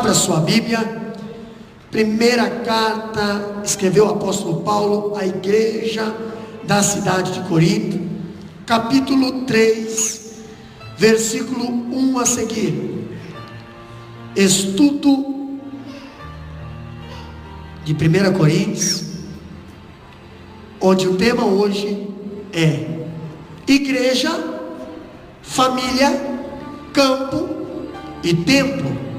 Abra sua Bíblia. Primeira carta escreveu o apóstolo Paulo à igreja da cidade de Corinto, capítulo 3, versículo 1 a seguir. Estudo de 1 Coríntios, onde o tema hoje é igreja, família, campo e templo.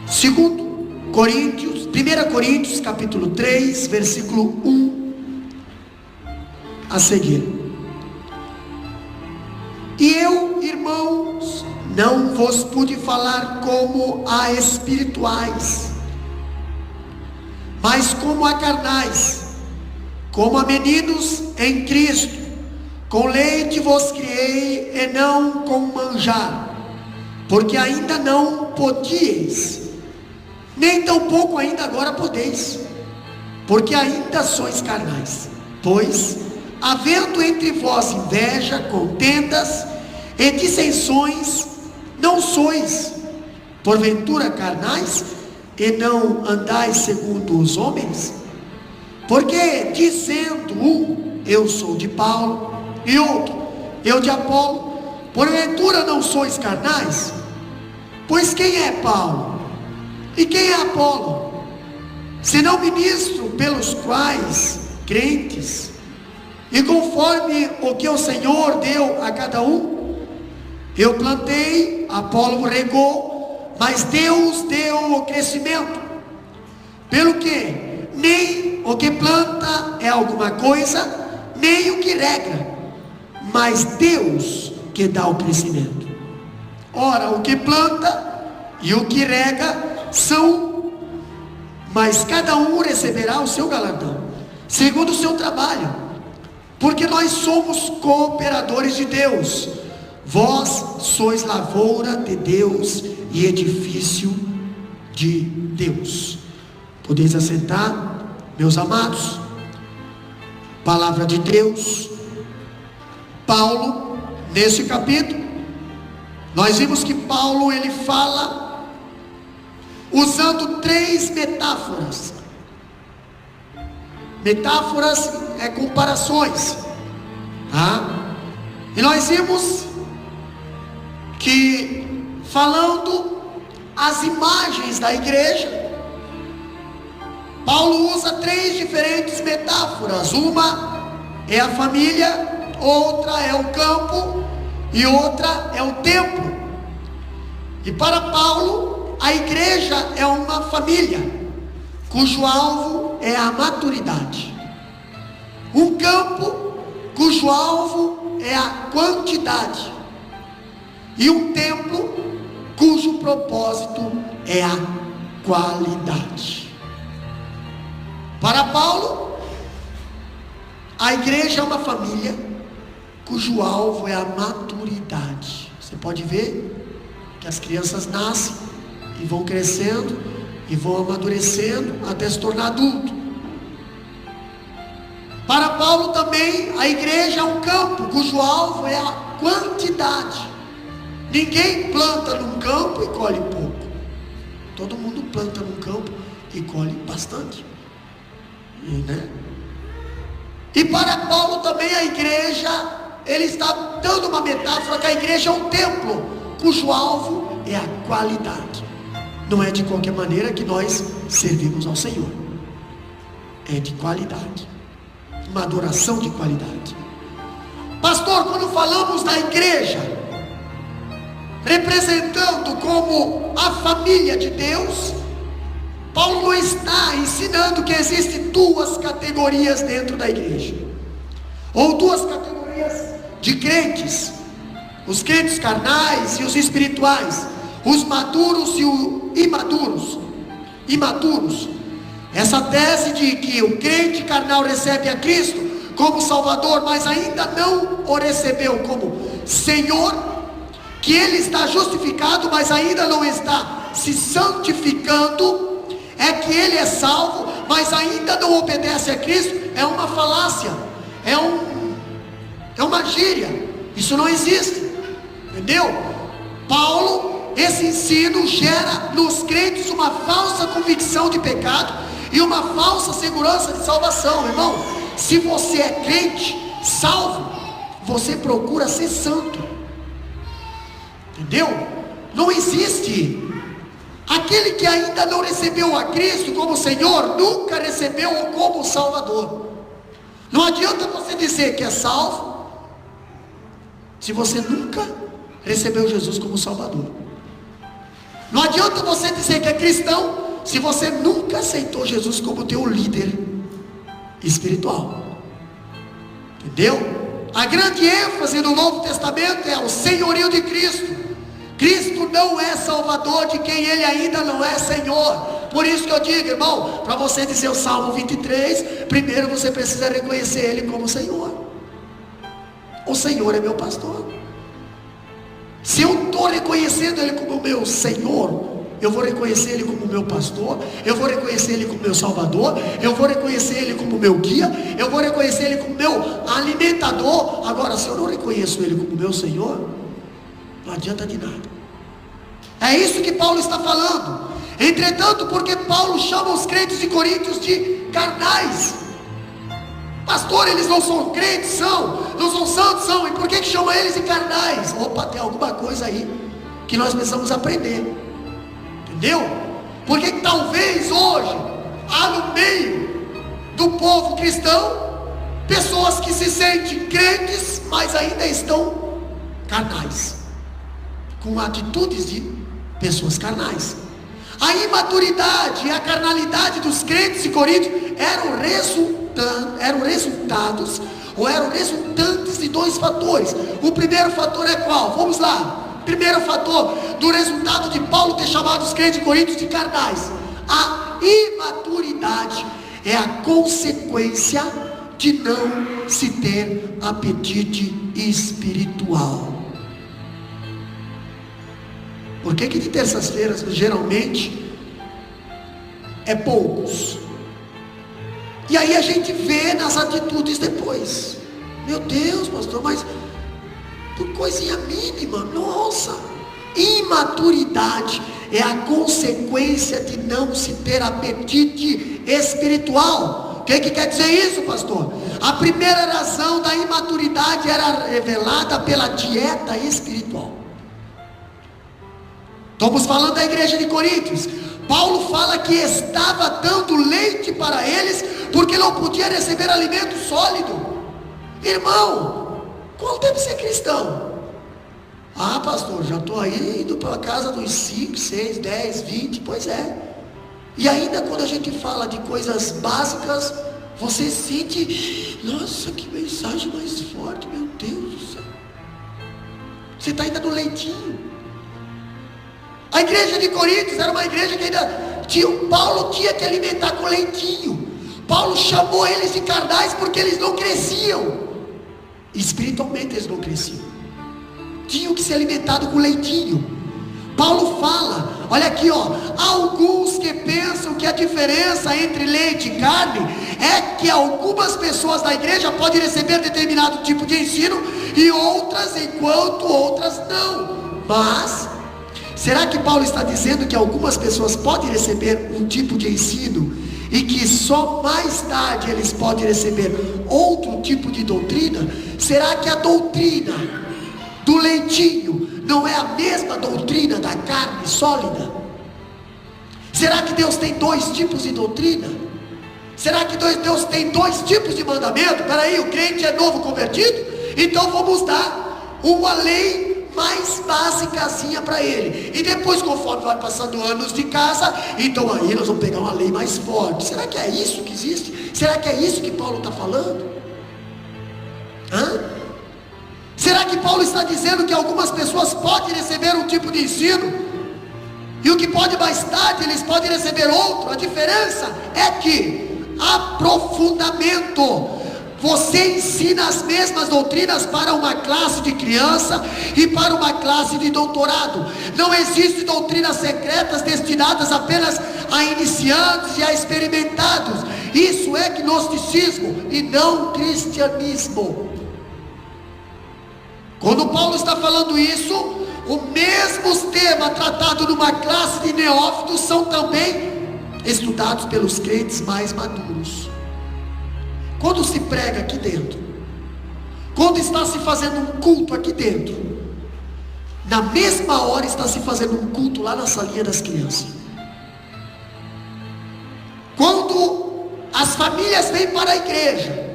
1 Coríntios capítulo 3, versículo 1 a seguir. E eu, irmãos, não vos pude falar como a espirituais, mas como a carnais, como a meninos em Cristo. Com leite vos criei e não com manjar, porque ainda não podíeis, nem tampouco ainda agora podeis, porque ainda sois carnais. Pois, havendo entre vós inveja, contendas e dissensões, não sois porventura carnais e não andais segundo os homens? Porque dizendo um, eu sou de Paulo, e outro, eu de Apolo, porventura não sois carnais? Pois quem é Paulo? E quem é Apolo? Senão ministro pelos quais crentes, e conforme o que o Senhor deu a cada um. Eu plantei, Apolo regou, mas Deus deu o crescimento. Pelo que nem o que planta é alguma coisa, nem o que rega, mas Deus que dá o crescimento. Ora, o que planta e o que rega são, mas cada um receberá o seu galardão, segundo o seu trabalho, porque nós somos cooperadores de Deus. Vós sois lavoura de Deus e edifício de Deus. Podeis assentar, meus amados. Palavra de Deus. Paulo, nesse capítulo, nós vimos que Paulo, ele fala usando 3 metáforas. Metáforas é comparações, tá? E nós vimos que, falando as imagens da igreja, Paulo usa 3 diferentes metáforas. Uma é a família, outra é o campo e outra é o templo. E para Paulo, a igreja é uma família cujo alvo é a maturidade, um campo cujo alvo é a quantidade, e um templo cujo propósito é a qualidade. Para Paulo, a igreja é uma família cujo alvo é a maturidade. Você pode ver que as crianças nascem e vão crescendo e vão amadurecendo até se tornar adulto. Para Paulo também, a igreja é um campo cujo alvo é a quantidade. Ninguém planta num campo e colhe pouco. Todo mundo planta num campo e colhe bastante, né? E para Paulo também a igreja, ele está dando uma metáfora que a igreja é um templo cujo alvo é a qualidade. Não é de qualquer maneira que nós servimos ao Senhor, é de qualidade, uma adoração de qualidade. Pastor, quando falamos da igreja representando como a família de Deus, Paulo não está ensinando que existem 2 categorias dentro da igreja, ou 2 categorias de crentes: os crentes carnais e os espirituais, os maduros e os imaturos. Essa tese de que o crente carnal recebe a Cristo como Salvador, mas ainda não o recebeu como Senhor, que ele está justificado, mas ainda não está se santificando, é que ele é salvo, mas ainda não obedece a Cristo, é uma falácia, é uma gíria. Isso não existe, entendeu? Paulo esse ensino gera nos crentes uma falsa convicção de pecado e uma falsa segurança de salvação. Irmão, se você é crente, salvo, você procura ser santo, entendeu? Não existe aquele que ainda não recebeu a Cristo como Senhor, nunca recebeu-o como Salvador. Não adianta você dizer que é salvo se você nunca recebeu Jesus como Salvador. Não adianta você dizer que é cristão se você nunca aceitou Jesus como teu líder espiritual. Entendeu? A grande ênfase no Novo Testamento é o senhorio de Cristo. Cristo não é Salvador de quem Ele ainda não é Senhor. Por isso que eu digo, irmão, para você dizer o Salmo 23, primeiro você precisa reconhecer Ele como Senhor. O Senhor é meu pastor. Se eu estou reconhecendo Ele como meu Senhor, eu vou reconhecer Ele como meu pastor, eu vou reconhecer Ele como meu Salvador, eu vou reconhecer Ele como meu guia, eu vou reconhecer Ele como meu alimentador. Agora, se eu não reconheço Ele como meu Senhor, não adianta de nada. É isso que Paulo está falando. Entretanto, porque Paulo chama os crentes de Coríntios de carnais? Pastor, eles não são crentes, são, não são santos, são, e por que chama eles de carnais? Opa, tem alguma coisa aí que nós precisamos aprender, entendeu? Porque talvez hoje há no meio do povo cristão pessoas que se sentem crentes, mas ainda estão carnais, com atitudes de pessoas carnais. A imaturidade e a carnalidade dos crentes de Corinto eram resultados ou eram resultantes de dois fatores. O primeiro fator é qual? Vamos lá. Primeiro fator do resultado de Paulo ter chamado os crentes de Corinto de carnais: a imaturidade é a consequência de não se ter apetite espiritual. Por que de terças-feiras geralmente é poucos? E aí a gente vê nas atitudes depois. Meu Deus, pastor, mas por coisinha mínima, nossa. Imaturidade é a consequência de não se ter apetite espiritual. O que quer dizer isso, pastor? A primeira razão da imaturidade era revelada pela dieta espiritual. Estamos falando da igreja de Coríntios. Paulo fala que estava dando leite para eles porque não podia receber alimento sólido. Irmão, quanto tempo você é cristão? Ah, pastor, já estou aí indo para a casa dos 5, 6, 10, 20, pois é. E ainda quando a gente fala de coisas básicas, você sente, nossa, que mensagem mais forte, meu Deus do céu. Você está ainda no leitinho. A igreja de Coríntios era uma igreja que ainda tinha, Paulo tinha que alimentar com leitinho. Paulo chamou eles de carnais porque eles não cresciam. Espiritualmente eles não cresciam. Tinham que ser alimentados com leitinho. Paulo fala, olha aqui, ó, alguns que pensam que a diferença entre leite e carne é que algumas pessoas da igreja podem receber determinado tipo de ensino e outras, enquanto outras não. Mas será que Paulo está dizendo que algumas pessoas podem receber um tipo de ensino e que só mais tarde eles podem receber outro tipo de doutrina? Será que a doutrina do leitinho não é a mesma doutrina da carne sólida? Será que Deus tem dois tipos de doutrina? Será que Deus tem dois tipos de mandamento? Peraí, o crente é novo convertido? Então vamos dar uma lei mais básicazinha para ele, e depois, conforme vai passando anos de casa, então aí nós vamos pegar uma lei mais forte. Será que é isso que existe? Será que é isso que Paulo está falando? Será que Paulo está dizendo que algumas pessoas podem receber um tipo de ensino e o que pode mais tarde eles podem receber outro? A diferença é que aprofundamento. Você ensina as mesmas doutrinas para uma classe de criança e para uma classe de doutorado. Não existem doutrinas secretas destinadas apenas a iniciantes e a experimentados. Isso é gnosticismo e não cristianismo. Quando Paulo está falando isso, os mesmos temas tratados numa classe de neófitos são também estudados pelos crentes mais maduros. Quando se prega aqui dentro, quando está se fazendo um culto aqui dentro, na mesma hora está se fazendo um culto lá na salinha das crianças. Quando as famílias vêm para a igreja,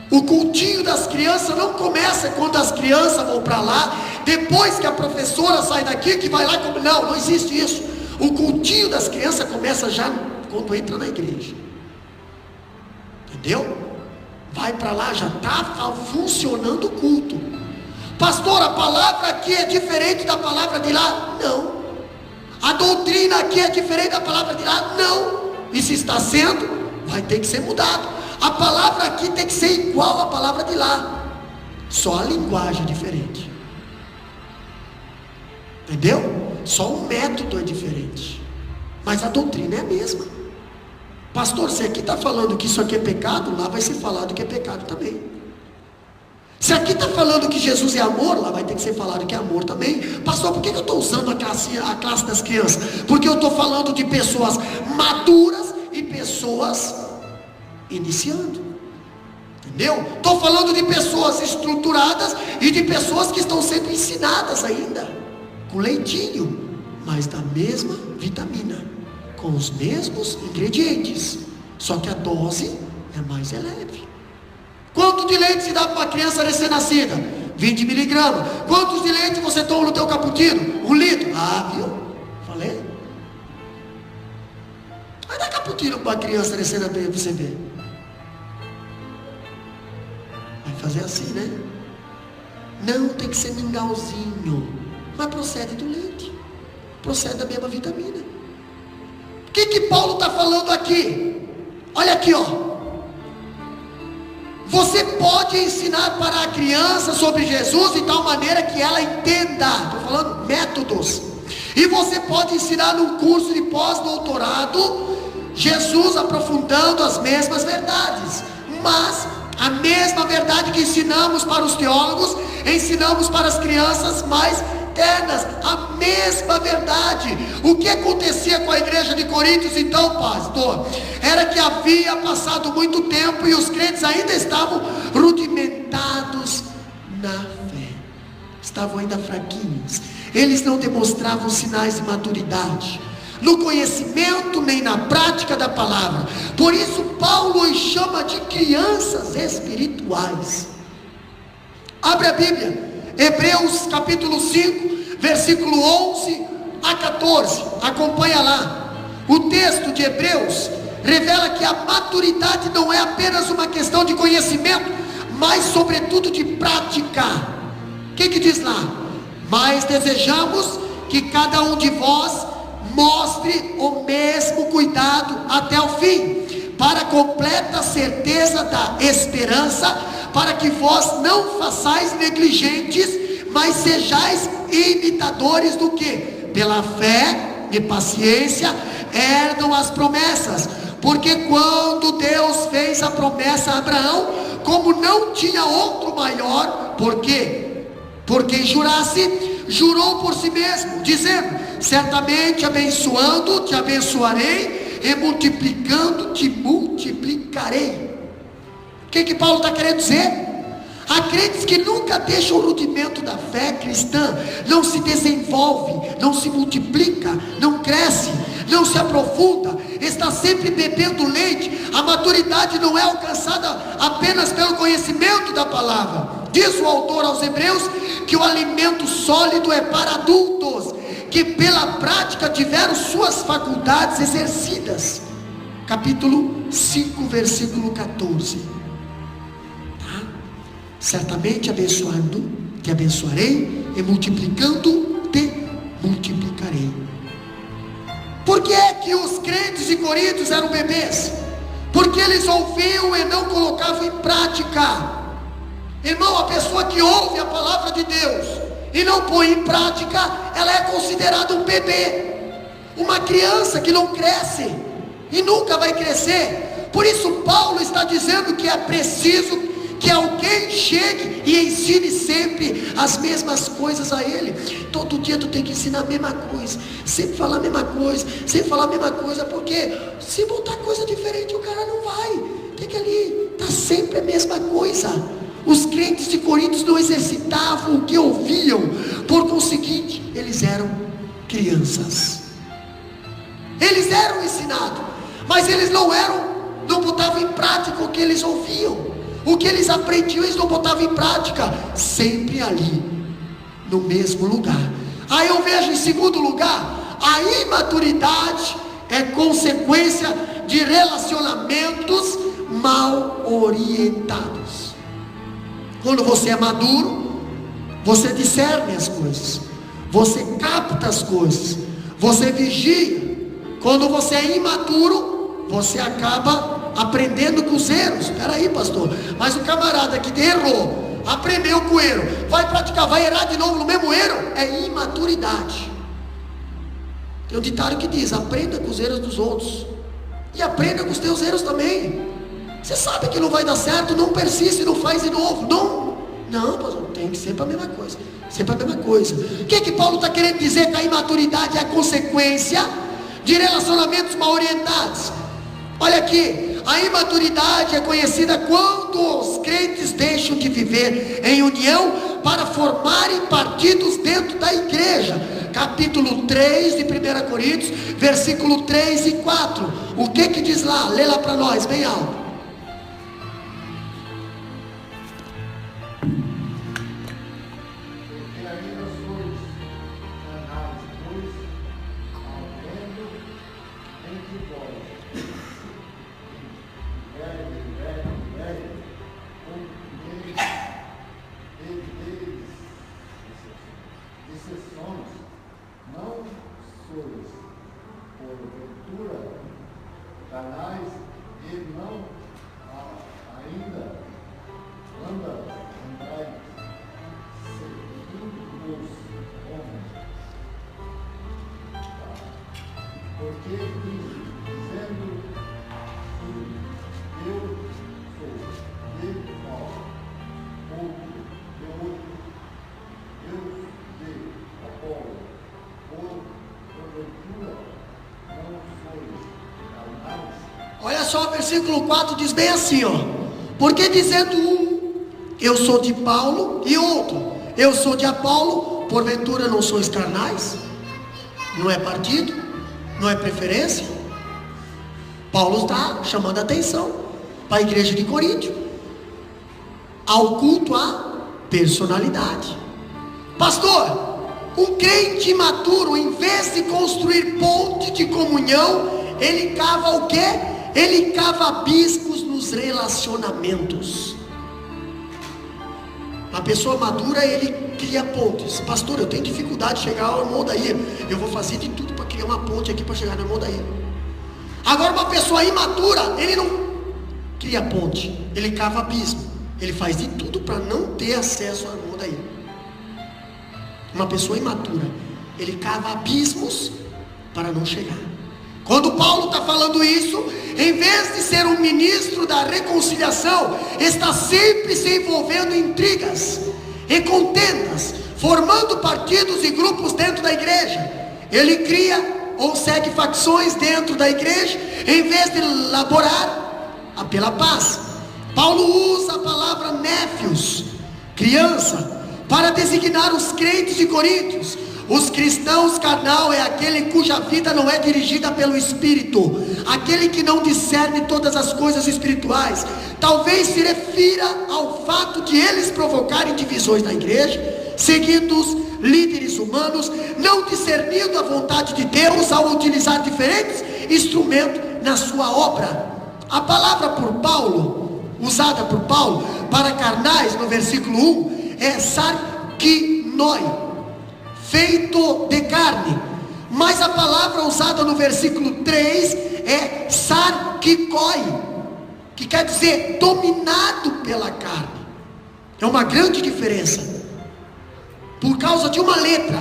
o cultinho das crianças não começa quando as crianças vão para lá, depois que a professora sai daqui, que vai lá, não existe isso. O cultinho das crianças começa já quando entra na igreja, entendeu? Vai para lá, já está funcionando o culto. Pastor, a palavra aqui é diferente da palavra de lá? Não. A doutrina aqui é diferente da palavra de lá? Não. E se está sendo, vai ter que ser mudado. A palavra aqui tem que ser igual à palavra de lá, só a linguagem é diferente, entendeu? Só o método é diferente, mas a doutrina é a mesma. Pastor, se aqui está falando que isso aqui é pecado, lá vai ser falado que é pecado também. Se aqui está falando que Jesus é amor, lá vai ter que ser falado que é amor também. Pastor, por que eu estou usando a classe das crianças? Porque eu estou falando de pessoas maduras e pessoas iniciando, entendeu? Estou falando de pessoas estruturadas e de pessoas que estão sendo ensinadas ainda, com leitinho, mas da mesma vitamina, com os mesmos ingredientes, só que a dose é mais leve. Quanto de leite se dá para uma criança recém-nascida? 20 miligramas. Quantos de leite você toma no teu cappuccino? 1 litro. Ah, viu? Falei. Vai dar cappuccino para uma criança recém-nascida para você ver. Vai fazer assim, né? Não, tem que ser mingauzinho. Mas procede do leite. Procede da mesma vitamina. O que Paulo está falando aqui? Olha aqui, ó. Você pode ensinar para a criança sobre Jesus de tal maneira que ela entenda. Estou falando métodos. E você pode ensinar num curso de pós-doutorado Jesus aprofundando as mesmas verdades. Mas a mesma verdade que ensinamos para os teólogos, ensinamos para as crianças mais ternas. A mesma verdade. O que acontecia com a igreja de Coríntios então, pastor? Era que havia passado muito tempo e os crentes ainda estavam rudimentados na fé. Estavam ainda fraquinhos. Eles não demonstravam sinais de maturidade no conhecimento nem na prática da palavra. Por isso Paulo os chama de crianças espirituais. Abre a Bíblia, Hebreus capítulo 5, versículo 11 a 14, acompanha lá. O texto de Hebreus revela que a maturidade não é apenas uma questão de conhecimento, mas sobretudo de prática. O que diz lá? Mas desejamos que cada um de vós mostre o mesmo cuidado até o fim, para a completa certeza da esperança, para que vós não façais negligentes, mas sejais imitadores do que? Pela fé e paciência herdam as promessas. Porque quando Deus fez a promessa a Abraão, como não tinha outro maior, por quê? Por quem jurasse, jurou por si mesmo, dizendo: certamente abençoando te abençoarei, e multiplicando te multiplicarei. O que Paulo está querendo dizer? Há crentes que nunca deixam o rudimento da fé cristã, não se desenvolve, não se multiplica, não cresce, não se aprofunda, está sempre bebendo leite. A maturidade não é alcançada apenas pelo conhecimento da palavra. Diz o autor aos Hebreus que o alimento sólido é para adultos, que pela prática tiveram suas faculdades exercidas. Capítulo 5, versículo 14. Certamente abençoando te abençoarei, e multiplicando te multiplicarei. Por que é que os crentes de Coríntios eram bebês? Porque eles ouviam e não colocavam em prática. Irmão, a pessoa que ouve a palavra de Deus e não põe em prática, ela é considerada um bebê, uma criança que não cresce e nunca vai crescer. Por isso Paulo está dizendo que é preciso que alguém chegue e ensine sempre as mesmas coisas a ele. Todo dia tu tem que ensinar a mesma coisa, sempre falar a mesma coisa, sempre falar a mesma coisa, porque se botar coisa diferente o cara não vai. Tem que ali, está sempre a mesma coisa. Os crentes de Corinto não exercitavam o que ouviam, por conseguinte, eles eram crianças. Eles eram ensinados, mas eles não botavam em prática o que eles ouviam. O que eles aprendiam, eles não botavam em prática, sempre ali, no mesmo lugar. Aí eu vejo, em segundo lugar, a imaturidade é consequência de relacionamentos mal orientados. Quando você é maduro, você discerne as coisas, você capta as coisas, você vigia. Quando você é imaturo, você acaba aprendendo com os erros. Espera aí, pastor, mas o camarada que errou, aprendeu com o erro, vai praticar, vai errar de novo no mesmo erro, é imaturidade. Tem um ditado que diz: aprenda com os erros dos outros e aprenda com os teus erros também. Você sabe que não vai dar certo, não persiste, não faz de novo. Não, pastor, tem que ser para a mesma coisa, sempre a mesma coisa. O que Paulo está querendo dizer? Que a imaturidade é a consequência de relacionamentos mal orientados. Olha aqui, a imaturidade é conhecida quando os crentes deixam de viver em união para formarem partidos dentro da igreja. Capítulo 3 de 1 Coríntios, versículo 3 e 4. O que diz lá? Lê lá para nós, bem alto. Olha só, o versículo 4 diz bem assim, ó: porque dizendo um, eu sou de Paulo, e outro, eu sou de Apolo, porventura não sois carnais? Não é partido, não é preferência. Paulo está chamando a atenção para a igreja de Corinto, ao culto à personalidade. Pastor, um crente imaturo, em vez de construir ponte de comunhão, ele cava o quê? Ele cava abismos nos relacionamentos. A pessoa madura, ele cria pontes. Pastor, eu tenho dificuldade de chegar ao irmão daí, eu vou fazer de tudo para criar uma ponte aqui para chegar no irmão daí. Agora, uma pessoa imatura, ele não cria ponte, ele cava abismo, ele faz de tudo para não ter acesso ao irmão daí. Uma pessoa imatura, ele cava abismos para não chegar. Quando Paulo está falando isso, em vez de ser um ministro da reconciliação, está sempre se envolvendo em intrigas e contendas, formando partidos e grupos dentro da igreja. Ele cria ou segue facções dentro da igreja, em vez de elaborar pela paz. Paulo usa a palavra néfios, criança, para designar os crentes de Coríntios. Os cristãos carnal é aquele cuja vida não é dirigida pelo Espírito, aquele que não discerne todas as coisas espirituais. Talvez se refira ao fato de eles provocarem divisões na igreja, seguindo os líderes humanos, não discernindo a vontade de Deus ao utilizar diferentes instrumentos na sua obra. A palavra usada por Paulo para carnais no versículo 1 é sarkinoi, feito de carne, mas a palavra usada no versículo 3 é sarkikoi, que quer dizer dominado pela carne. É uma grande diferença. Por causa de uma letra,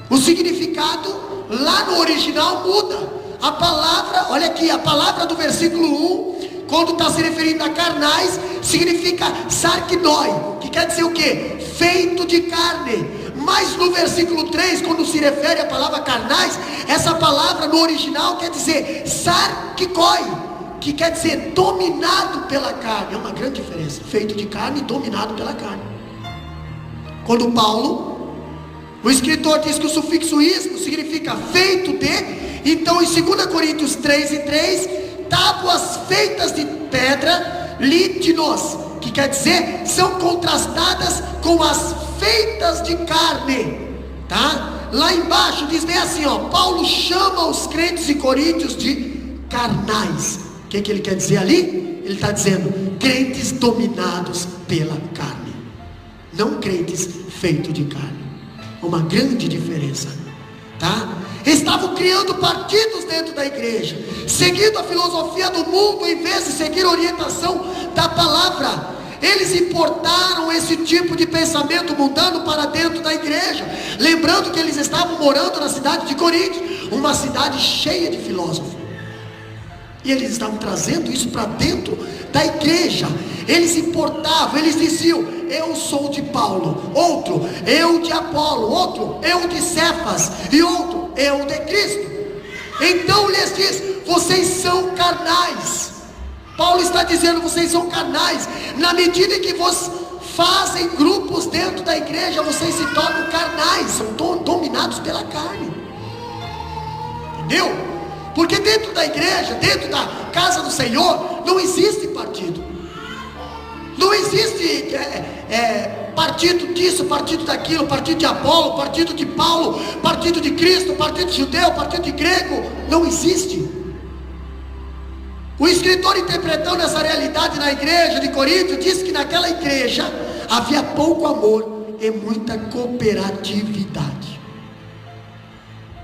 o significado lá no original muda. A palavra, olha aqui, a palavra do versículo 1 quando está se referindo a carnais, significa sarkinoi, que quer dizer o quê? Feito de carne. Mas no versículo 3, quando se refere à palavra carnais, essa palavra no original quer dizer sarkikoi, que quer dizer dominado pela carne. É uma grande diferença, feito de carne e dominado pela carne. Quando Paulo, o escritor, diz que o sufixo ismo significa feito de, então em 2 Coríntios 3:3, tábuas feitas de pedra, litinos, que quer dizer, são contrastadas com as feitas de carne, tá? Lá embaixo diz bem assim, ó, Paulo chama os crentes de Coríntios de carnais. O que ele quer dizer ali? Ele está dizendo, crentes dominados pela carne, não crentes feitos de carne. Uma grande diferença, tá? Estavam criando partidos dentro da igreja, seguindo a filosofia do mundo em vez de seguir a orientação da palavra. Eles importaram esse tipo de pensamento mundano para dentro da igreja, lembrando que eles estavam morando na cidade de Corinto, uma cidade cheia de filósofos, e eles estavam trazendo isso para dentro da igreja. Eles importavam, eles diziam, eu sou de Paulo, outro, eu de Apolo, outro, eu de Cefas, e outro, eu de Cristo. Então lhes diz, vocês são carnais. Paulo está dizendo, vocês são carnais. Na medida em que vocês fazem grupos dentro da igreja, vocês se tornam carnais, são dominados pela carne. Entendeu? Porque dentro da igreja, dentro da casa do Senhor, não existe partido. Não existe partido disso, partido daquilo, partido de Apolo, partido de Paulo, partido de Cristo, partido de judeu, partido de grego. Não existe. O escritor, interpretando essa realidade na igreja de Corinto, diz que naquela igreja havia pouco amor e muita cooperatividade.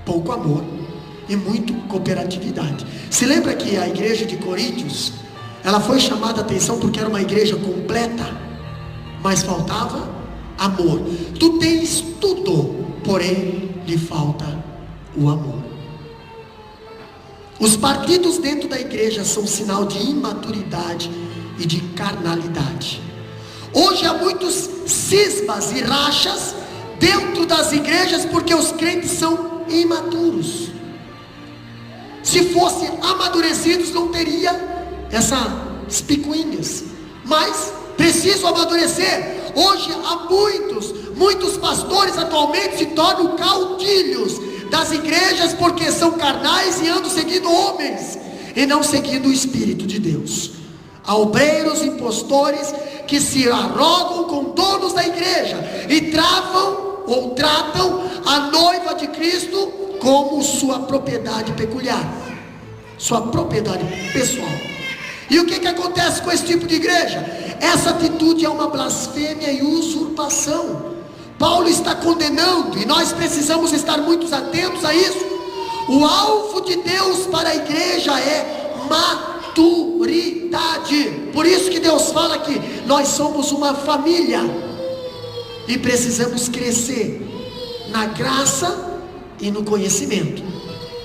Pouco amor e muito cooperatividade. Se lembra que a igreja de Coríntios, ela foi chamada a atenção porque era uma igreja completa, mas faltava amor. Tu tens tudo, porém lhe falta o amor. Os partidos dentro da igreja são sinal de imaturidade e de carnalidade. Hoje há muitos cismas e rachas dentro das igrejas porque os crentes são imaturos. Se fossem amadurecidos, não teria essas picuinhas, mas precisam amadurecer. Hoje há muitos pastores atualmente se tornam caudilhos das igrejas porque são carnais e andam seguindo homens e não seguindo o Espírito de Deus. Há obreiros, impostores que se arrogam com donos da igreja e tratam a noiva de Cristo como sua propriedade peculiar, sua propriedade pessoal. E o que acontece com esse tipo de igreja? Essa atitude é uma blasfêmia e usurpação. Paulo está condenando, e nós precisamos estar muito atentos a isso. O alvo de Deus para a igreja é maturidade. Por isso que Deus fala que nós somos uma família e precisamos crescer na graça e no conhecimento,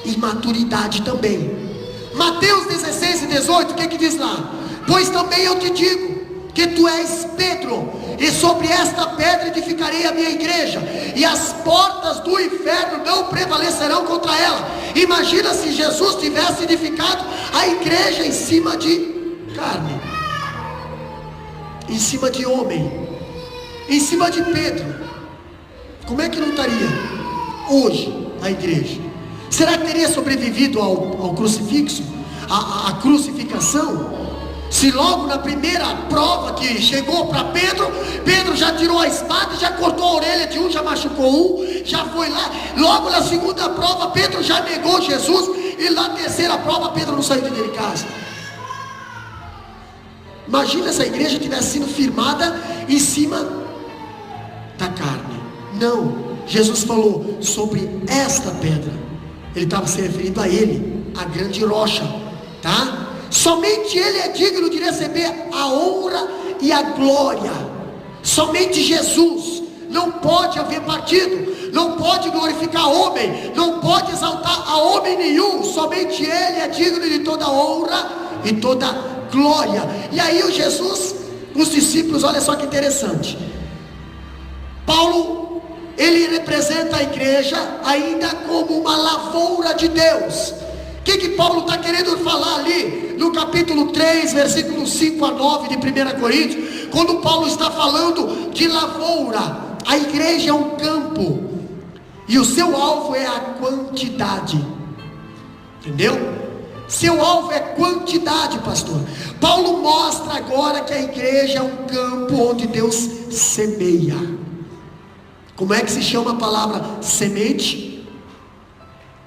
e maturidade também. Mateus 16:18, o que diz lá? Pois também eu te digo que tu és Pedro, e sobre esta pedra edificarei a minha igreja, e as portas do inferno não prevalecerão contra ela. Imagina se Jesus tivesse edificado a igreja em cima de carne, em cima de homem, em cima de Pedro. Como é que não estaria hoje a igreja? Será que teria sobrevivido ao crucifixo, à crucificação? Se logo na primeira prova que chegou para Pedro, Pedro já tirou a espada, já cortou a orelha de um, já machucou um, já foi lá. Logo na segunda prova, Pedro já negou Jesus, e na terceira prova, Pedro não saiu de casa. Imagina se a igreja tivesse sido firmada em cima da carne. Não, Jesus falou sobre esta pedra. Ele estava se referindo a ele, a grande rocha, tá? Somente ele é digno de receber a honra e a glória. Somente Jesus. Não pode haver partido, não pode glorificar homem, não pode exaltar a homem nenhum. Somente ele é digno de toda honra e toda glória. E aí os discípulos, olha só que interessante, Paulo, ele representa a igreja ainda como uma lavoura de Deus. O que Paulo está querendo falar ali no capítulo 3, versículos 5 a 9 de 1 Coríntios, quando Paulo está falando de lavoura? A igreja é um campo, e o seu alvo é a quantidade, entendeu? Seu alvo é quantidade, pastor. Paulo mostra agora que a igreja é um campo onde Deus semeia. Como é que se chama a palavra semente?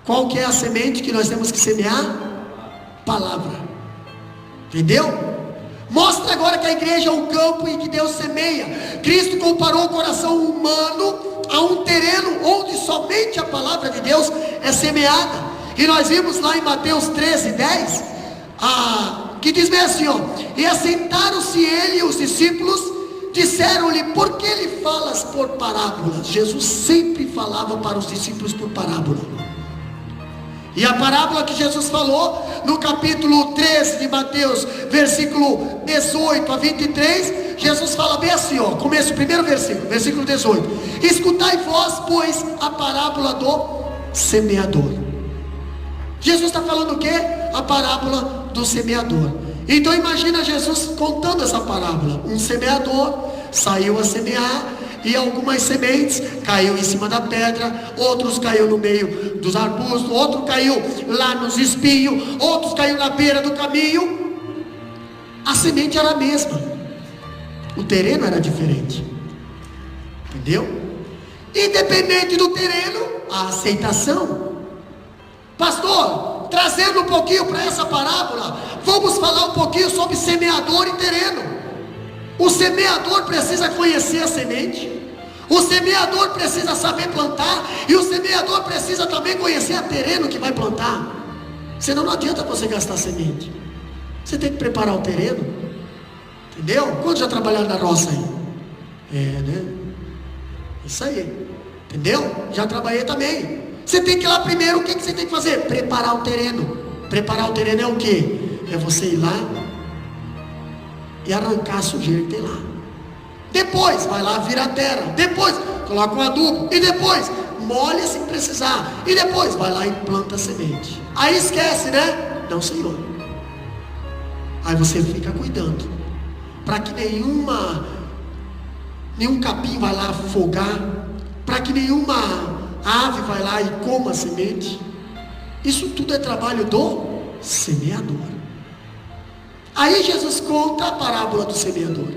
Qual que é a semente que nós temos que semear? Palavra. Entendeu? Mostra agora que a igreja é um campo em que Deus semeia. Cristo comparou o coração humano a um terreno onde somente a palavra de Deus é semeada. E nós vimos lá em Mateus 13:10, que diz bem assim, e assentaram-se ele e os discípulos, disseram-lhe: por que lhe falas por parábolas? Jesus sempre falava para os discípulos por parábola. E a parábola que Jesus falou no capítulo 13 de Mateus, versículo 18 a 23, Jesus fala bem assim, começo, primeiro versículo 18: escutai vós, pois, a parábola do semeador. Jesus está falando o quê? A parábola do semeador. Então imagina Jesus contando essa parábola. Um semeador saiu a semear, e algumas sementes caiu em cima da pedra, outros caiu no meio dos arbustos, outro caiu lá nos espinhos, outros caiu na beira do caminho. A semente era a mesma, o terreno era diferente, entendeu? Independente do terreno, a aceitação. Pastor, trazendo um pouquinho para essa parábola, vamos falar um pouquinho sobre semeador e terreno. O semeador precisa conhecer a semente, o semeador precisa saber plantar, e o semeador precisa também conhecer o terreno que vai plantar. Senão não adianta você gastar semente, você tem que preparar o terreno, entendeu? Quantos já trabalharam na roça aí? Né? Isso aí, entendeu? Já trabalhei também. Você tem que ir lá primeiro, o que você tem que fazer? Preparar o terreno. Preparar o terreno é o que? É você ir lá e arrancar a sujeira que tem lá. Depois vai lá, vira a terra. Depois coloca um adubo. E depois molha se precisar. E depois vai lá e planta a semente. Aí esquece, né? Não, Senhor. Aí você fica cuidando para que nenhum capim vai lá afogar, para que nenhuma ave vai lá e coma a semente. Isso tudo é trabalho do semeador. Aí Jesus conta a parábola do semeador,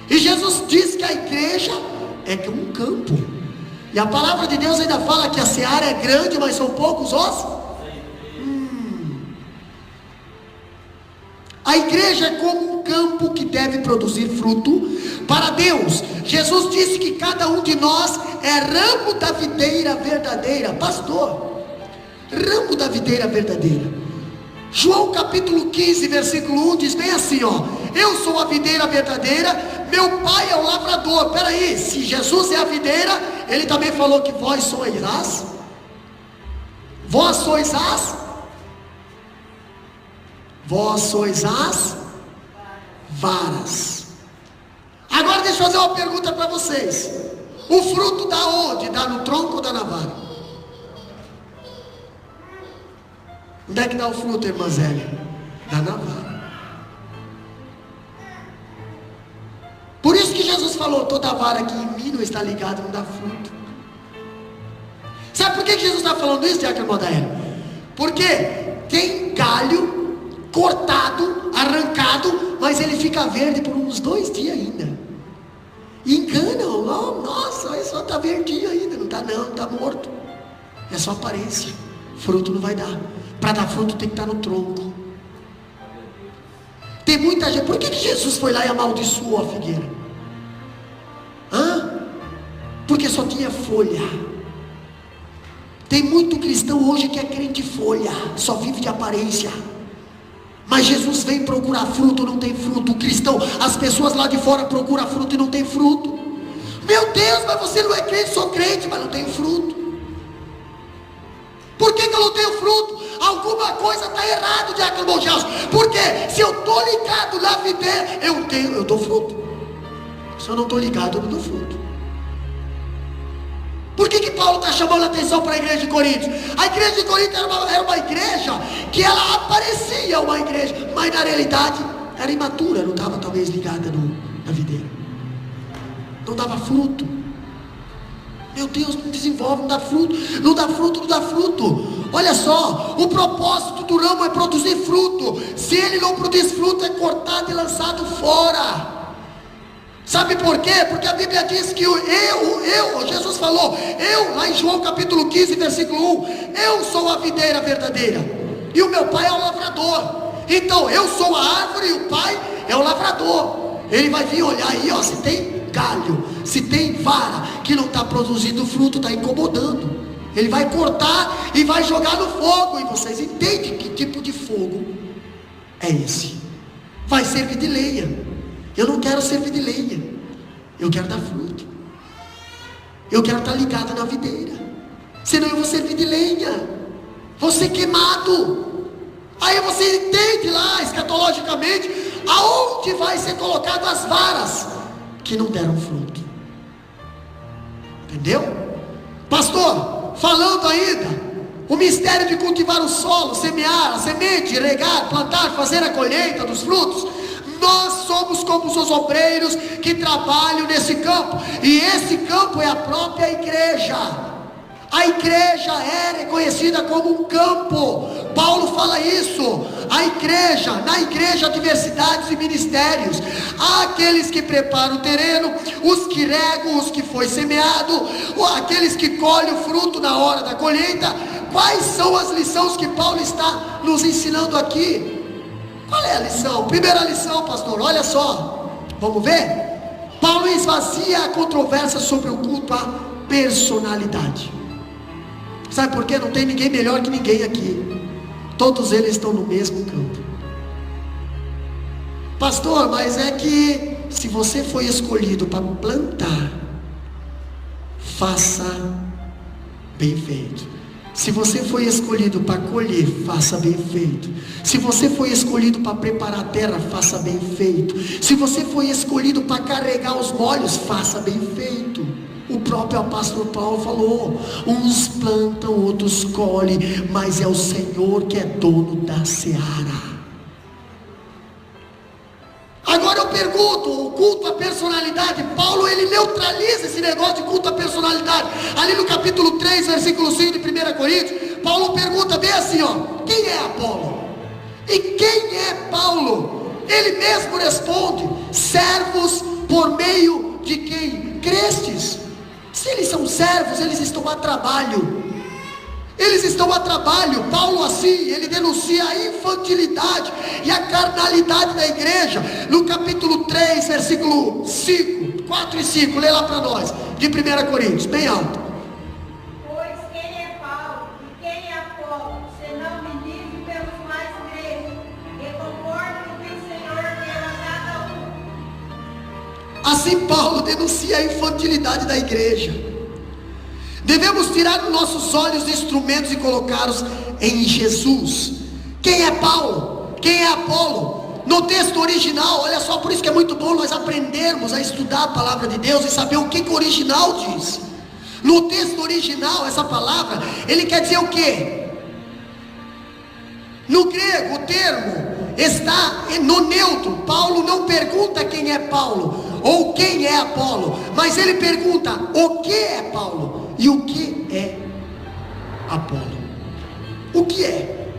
e Jesus diz que a igreja é como um campo, e a palavra de Deus ainda fala que a seara é grande, mas são poucos os. A igreja é como um campo que deve produzir fruto para Deus. Jesus disse que cada um de nós é ramo da videira verdadeira. Pastor, ramo da videira verdadeira. João capítulo 15, versículo 1 diz bem assim, eu sou a videira verdadeira, meu pai é o lavrador. Peraí, se Jesus é a videira, ele também falou que vós sois as varas. Agora deixa eu fazer uma pergunta para vocês: o fruto dá onde? Dá no tronco ou dá na vara? Onde é que dá o fruto, irmã Zélia? Dá na vara. Por isso que Jesus falou: toda vara que em mim não está ligada não dá fruto. Sabe por que Jesus está falando isso, Diácono Modael? Porque tem galho cortado, arrancado, mas ele fica verde por uns 2 dias ainda. Enganam, nossa, só está verdinho ainda. Não está não, está morto. É só aparência. Fruto não vai dar. Para dar fruto tem que estar no tronco. Tem muita gente. Por que Jesus foi lá e amaldiçoou a figueira? Porque só tinha folha. Tem muito cristão hoje que é crente folha, só vive de aparência. Mas Jesus vem procurar fruto, não tem fruto. O cristão, as pessoas lá de fora procuram fruto e não tem fruto. Meu Deus, mas você não é crente? Sou crente, mas não tenho fruto. Por que eu não tenho fruto? alguma coisa está errada, diácono Gelson. Porque se eu estou ligado na videira, eu dou fruto. Se eu não estou ligado, eu não dou fruto. Por que Paulo está chamando a atenção para a igreja de Corinto? A igreja de Corinto era uma igreja que ela aparecia uma igreja, mas na realidade era imatura, não estava talvez ligada na videira, não dava fruto. Meu Deus, não desenvolve, não dá fruto, não dá fruto, não dá fruto. Olha só, o propósito do ramo é produzir fruto. Se ele não produz fruto, é cortado e lançado fora. Sabe por quê? Porque a Bíblia diz que Jesus falou, lá em João capítulo 15, versículo 1, eu sou a videira verdadeira, e o meu pai é o lavrador. Então eu sou a árvore e o pai é o lavrador. Ele vai vir olhar aí, ó, se tem galho, se tem vara que não está produzindo fruto, está incomodando. Ele vai cortar e vai jogar no fogo. E vocês entendem que tipo de fogo é esse? Vai servir de lenha. Eu não quero servir de lenha, eu quero dar fruto. Eu quero estar ligado na videira, senão eu vou servir de lenha, vou ser queimado. Aí você entende lá escatologicamente aonde vai ser colocado as varas que não deram fruto. Entendeu? Pastor, falando ainda o mistério de cultivar o solo, semear a semente, regar, plantar, fazer a colheita dos frutos. Nós somos como os obreiros que trabalham nesse campo, e esse campo é a própria igreja. A igreja é reconhecida como um campo. Paulo fala isso. Na igreja há diversidades e ministérios. Há aqueles que preparam o terreno, os que regam, os que foi semeado, aqueles que colhem o fruto na hora da colheita. Quais são as lições que Paulo está nos ensinando aqui? Qual é a lição? Primeira lição, pastor, olha só, vamos ver? Paulo esvazia a controvérsia sobre o culto à personalidade. Sabe por quê? Não tem ninguém melhor que ninguém aqui. Todos eles estão no mesmo campo. Pastor, mas é que se você foi escolhido para plantar, faça bem feito. Se você foi escolhido para colher, faça bem feito. Se você foi escolhido para preparar a terra, faça bem feito. Se você foi escolhido para carregar os molhos, faça bem feito. O próprio apóstolo Paulo falou: uns plantam, outros colhem, mas é o Senhor que é dono da seara. Agora eu pergunto, o culto à personalidade, Paulo ele neutraliza esse negócio de culto à personalidade. Ali no capítulo 3, versículo 5 de 1 Coríntios, Paulo pergunta bem assim, ó: quem é Apolo? E quem é Paulo? Ele mesmo responde: servos por meio de quem crestes. Se eles são servos, eles estão a trabalho. Eles estão a trabalho. Paulo assim, ele denuncia a infantilidade e a carnalidade da igreja. No capítulo 3, versículo 5, 4 e 5, lê lá para nós, de 1 Coríntios, bem alto. Pois quem é Paulo e quem é Apolo, senão ministro pelos mais igrejas, e conforme o que o Senhor deu a cada um. Assim Paulo denuncia a infantilidade da igreja. Devemos tirar dos nossos olhos os instrumentos e colocá-los em Jesus. Quem é Paulo? Quem é Apolo? No texto original, olha só, por isso que é muito bom nós aprendermos a estudar a palavra de Deus e saber o que o original diz. No texto original, essa palavra, ele quer dizer o quê? No grego, o termo está no neutro. Paulo não pergunta quem é Paulo ou quem é Apolo, mas ele pergunta o que é Paulo e o que é Apolo. O que é?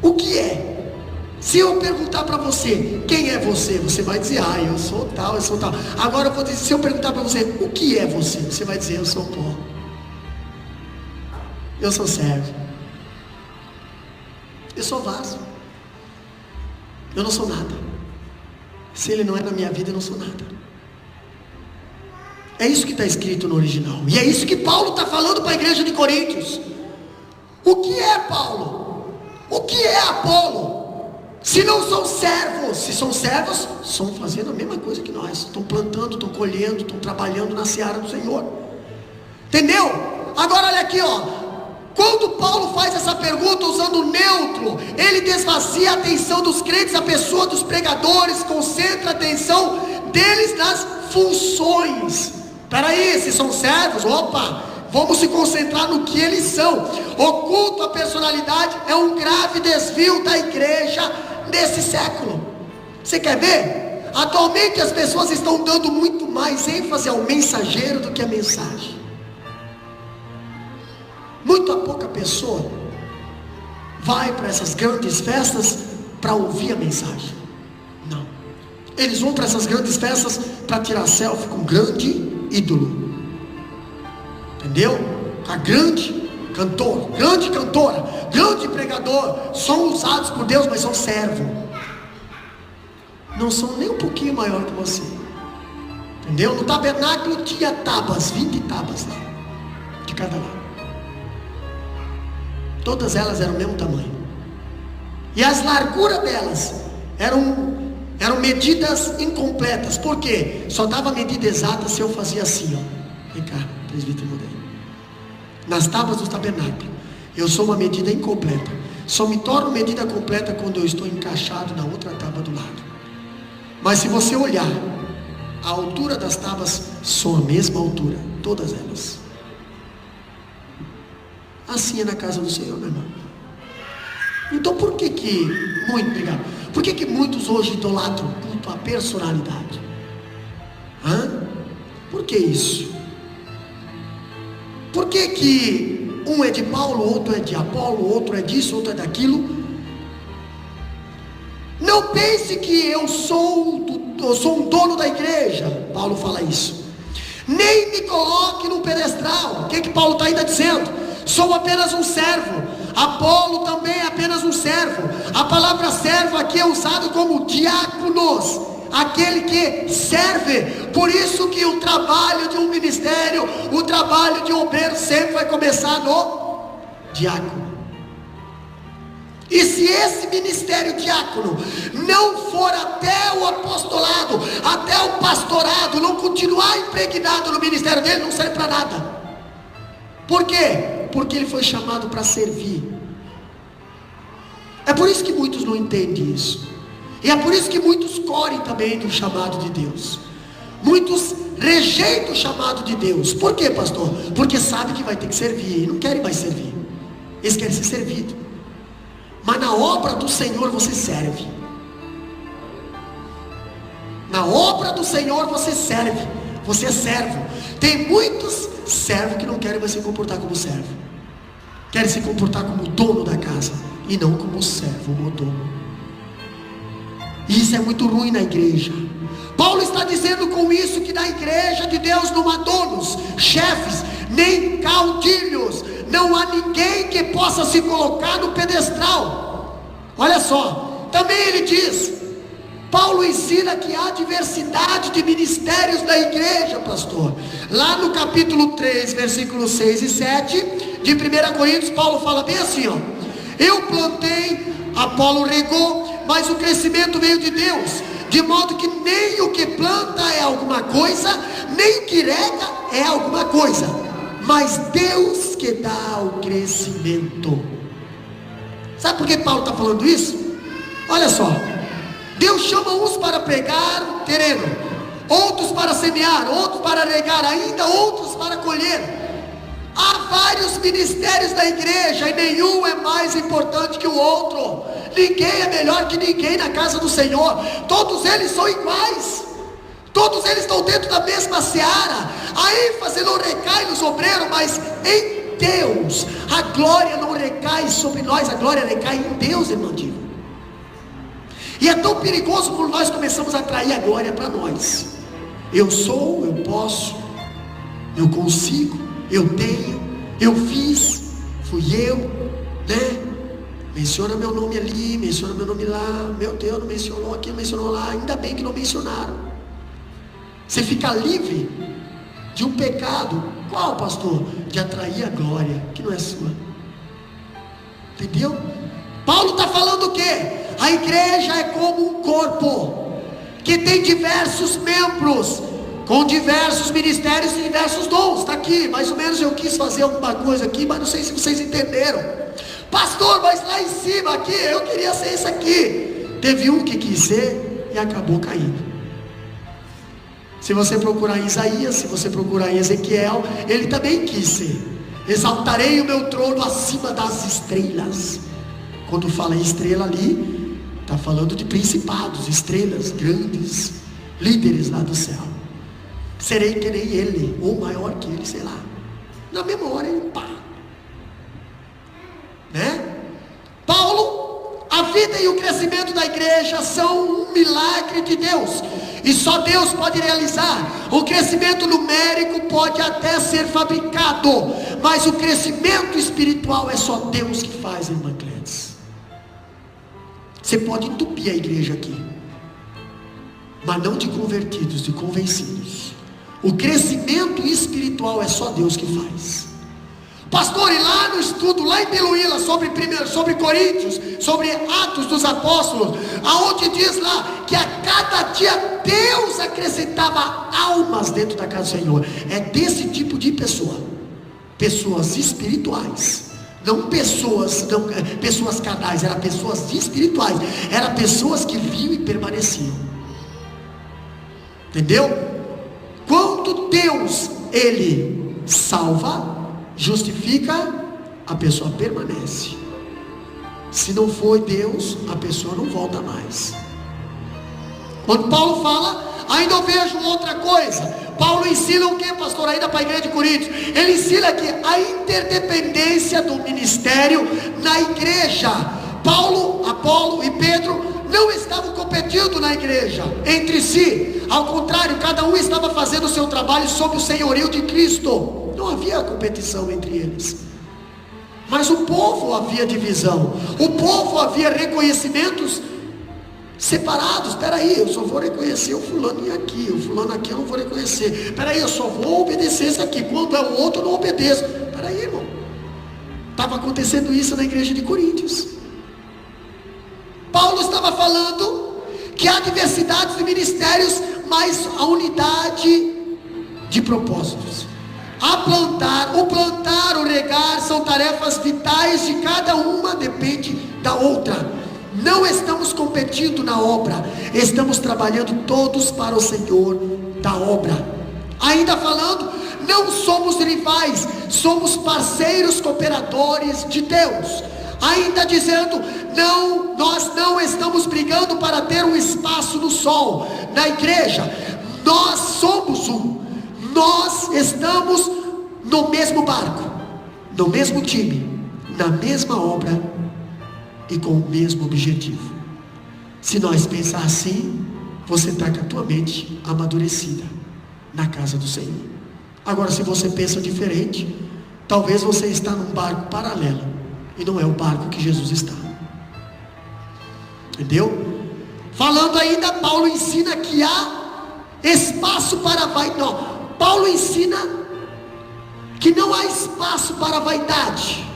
O que é? Se eu perguntar para você quem é você, você vai dizer: ah, eu sou tal, eu sou tal. Agora eu vou dizer, se eu perguntar para você o que é você, você vai dizer: eu sou pó, eu sou servo, eu sou vaso, eu não sou nada. Se ele não é na minha vida, eu não sou nada. É isso que está escrito no original, e é isso que Paulo está falando para a igreja de Coríntios. O que é Paulo? O que é Apolo? Se não são servos, se são servos, estão fazendo a mesma coisa que nós, estão plantando, estão colhendo, estão trabalhando na seara do Senhor. Entendeu? Agora olha aqui, ó. Quando Paulo faz essa pergunta usando neutro, ele desvazia a atenção dos crentes, a pessoa dos pregadores, concentra a atenção deles nas funções. Peraí, se são servos, opa, vamos se concentrar no que eles são. O culto à personalidade é um grave desvio da igreja nesse século. Você quer ver? Atualmente as pessoas estão dando muito mais ênfase ao mensageiro do que à mensagem. Muito pouca pessoa vai para essas grandes festas para ouvir a mensagem. Não. Eles vão para essas grandes festas para tirar selfie com um grande ídolo. Entendeu? A grande cantor, grande cantora, grande pregador, são usados por Deus, mas são servos. Não são nem um pouquinho maior que você. Entendeu? No tabernáculo tinha tábuas, 20 tábuas lá, de cada lado. Todas elas eram o mesmo tamanho. E as larguras delas eram medidas incompletas. Por quê? Só dava a medida exata se eu fazia assim, ó. Vem cá, presbítero Modelo. Nas tábuas do tabernáculo, eu sou uma medida incompleta. Só me torno medida completa quando eu estou encaixado na outra tábua do lado. Mas se você olhar, a altura das tábuas são a mesma altura, todas elas. Assim é na casa do Senhor, meu irmão. Então por que muitos hoje idolatram o culto à personalidade? Por que isso? Por que um é de Paulo, outro é de Apolo, outro é disso, outro é daquilo? Não pense que eu sou um dono da igreja. Paulo fala isso. Nem me coloque num pedestal. O que Paulo está ainda dizendo? Sou apenas um servo. Apolo também é apenas um servo. A palavra servo aqui é usado como diáconos, aquele que serve. Por isso que o trabalho de um ministério, o trabalho de um obreiro sempre vai começar no diácono. E se esse ministério diácono não for até o apostolado, até o pastorado, não continuar impregnado no ministério dele, não serve para nada. Por quê? Porque ele foi chamado para servir. É por isso que muitos não entendem isso. E é por isso que muitos correm também do chamado de Deus. Muitos rejeitam o chamado de Deus. Por quê, pastor? Porque sabem que vai ter que servir e não querem mais servir. Eles querem ser servidos. Mas na obra do Senhor você serve. Na obra do Senhor você serve. Você é servo. Tem muitos servos que não querem mais se comportar como servo. Querem se comportar como dono da casa e não como servo, mordomo. E isso é muito ruim na igreja. Paulo está dizendo com isso que na igreja de Deus não há donos, chefes, nem caudilhos. Não há ninguém que possa se colocar no pedestal. Olha só, também ele diz, Paulo ensina que há diversidade de ministérios na igreja, pastor. Lá no capítulo 3, versículos 6 e 7 de 1 Coríntios, Paulo fala bem assim, ó: eu plantei, Apolo regou, mas o crescimento veio de Deus, de modo que nem o que planta é alguma coisa, nem o que rega é alguma coisa, mas Deus que dá o crescimento. Sabe por que Paulo está falando isso? Olha só, Deus chama uns para pregar o terreno, outros para semear, outros para regar, ainda outros para colher. Há vários ministérios na igreja e nenhum é mais importante que o outro. Ninguém é melhor que ninguém na casa do Senhor. Todos eles são iguais. Todos eles estão dentro da mesma seara. A ênfase não recai nos obreiros, mas em Deus. A glória não recai sobre nós, a glória recai em Deus, irmão. E é tão perigoso quando nós começamos a atrair a glória para nós. Eu sou, eu posso, eu consigo, eu tenho, eu fiz, fui eu, né? Menciona meu nome ali, menciona meu nome lá. Meu Deus, não mencionou aqui, não mencionou lá. Ainda bem que não mencionaram. Você fica livre de um pecado. Qual, pastor? De atrair a glória que não é sua. Entendeu? Paulo está falando o quê? A igreja é como um corpo que tem diversos membros. com diversos ministérios e diversos dons. Está aqui, mais ou menos eu quis fazer alguma coisa aqui, mas não sei se vocês entenderam. Pastor, mas lá em cima aqui, eu queria ser isso aqui. Teve um que quis ser e acabou caindo. Se você procurar em Isaías, se você procurar em Ezequiel, ele também quis ser. Exaltarei o meu trono acima das estrelas. Quando fala em estrela ali, está falando de principados, estrelas grandes, líderes lá do céu. Serei que nem ele, ou maior que ele, sei lá. Na mesma hora ele pá, né? Paulo, a vida e o crescimento da igreja são um milagre de Deus, e só Deus pode realizar. O crescimento numérico pode até ser fabricado, mas o crescimento espiritual é só Deus que faz, irmã Clédes. Você pode entupir a igreja aqui, mas não de convertidos, de convencidos. O crescimento espiritual é só Deus que faz. Pastor, e lá no estudo, lá em Beluíla, sobre Coríntios, sobre Atos dos Apóstolos, aonde diz lá que a cada dia Deus acrescentava almas dentro da casa do Senhor. É desse tipo de pessoa, pessoas espirituais, não pessoas carnais, eram pessoas espirituais, eram pessoas que viam e permaneciam. Entendeu? Quando Deus, Ele salva, justifica, a pessoa permanece. Se não foi Deus, a pessoa não volta mais. Quando Paulo fala, ainda eu vejo outra coisa. Paulo ensina o que, pastor, ainda para a igreja de Coríntios? Ele ensina que a interdependência do ministério na igreja. Paulo, Apolo e Pedro não estavam competindo na igreja entre si. Ao contrário, cada um estava fazendo o seu trabalho sob o senhorio de Cristo. Não havia competição entre eles. Mas o povo havia divisão. O povo havia reconhecimentos separados. Espera aí, eu só vou reconhecer o fulano aqui, o fulano aqui eu não vou reconhecer. Espera aí, eu só vou obedecer esse aqui, quando é o outro eu não obedeço. Espera aí, irmão. Estava acontecendo isso na igreja de Coríntios. Paulo estava falando que há diversidades de ministérios, mas a unidade de propósitos. O plantar, o regar são tarefas vitais de cada uma, depende da outra. Não estamos competindo na obra, estamos trabalhando todos para o Senhor da obra. Ainda falando, não somos rivais, somos parceiros cooperadores de Deus. Ainda dizendo, não, nós não estamos brigando para ter um espaço no sol, na igreja. Nós somos um. Nós estamos no mesmo barco, no mesmo time, na mesma obra e com o mesmo objetivo. Se nós pensar assim, você está com a tua mente amadurecida na casa do Senhor. Agora, se você pensa diferente, talvez você está num barco paralelo e não é o barco que Jesus está. Entendeu? Falando ainda, Paulo ensina que há espaço para vaidade. Paulo ensina que não há espaço para vaidade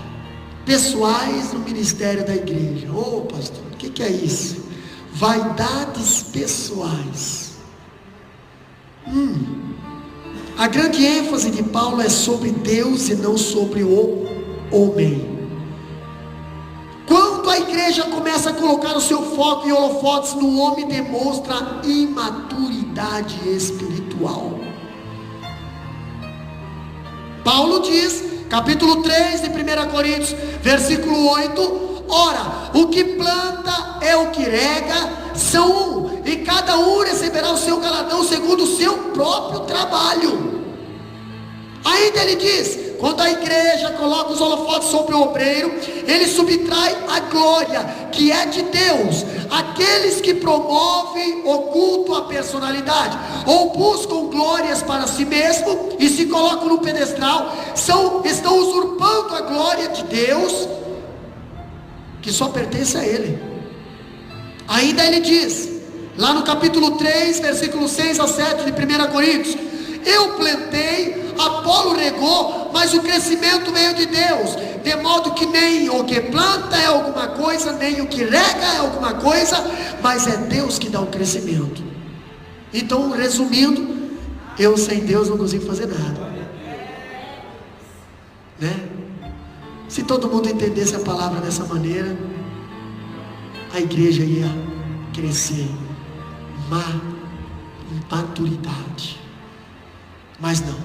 pessoais no ministério da igreja. Ô pastor, o que é isso? Vaidades pessoais. A grande ênfase de Paulo é sobre Deus e não sobre o homem. Quando a igreja começa a colocar o seu foco e holofotes no homem, demonstra imaturidade espiritual. Paulo diz, capítulo 3 de 1 Coríntios, versículo 8: ora, o que planta é o que rega, são um, e cada um receberá o seu galardão segundo o seu próprio trabalho. Ainda ele diz, quando a igreja coloca os holofotes sobre o obreiro, ele subtrai a glória que é de Deus. Aqueles que promovem o culto à personalidade, ou buscam glórias para si mesmo e se colocam no pedestal, estão usurpando a glória de Deus, que só pertence a Ele. Ainda ele diz, lá no capítulo 3, versículo 6 a 7 de 1 Coríntios: eu plantei, Apolo regou, mas o crescimento veio de Deus, de modo que nem o que planta é alguma coisa, nem o que rega é alguma coisa, mas é Deus que dá o crescimento. Então, resumindo, Eu sem Deus não consigo fazer nada, né? Se todo mundo entendesse a palavra dessa maneira, a igreja ia crescer maturidade. Mas não.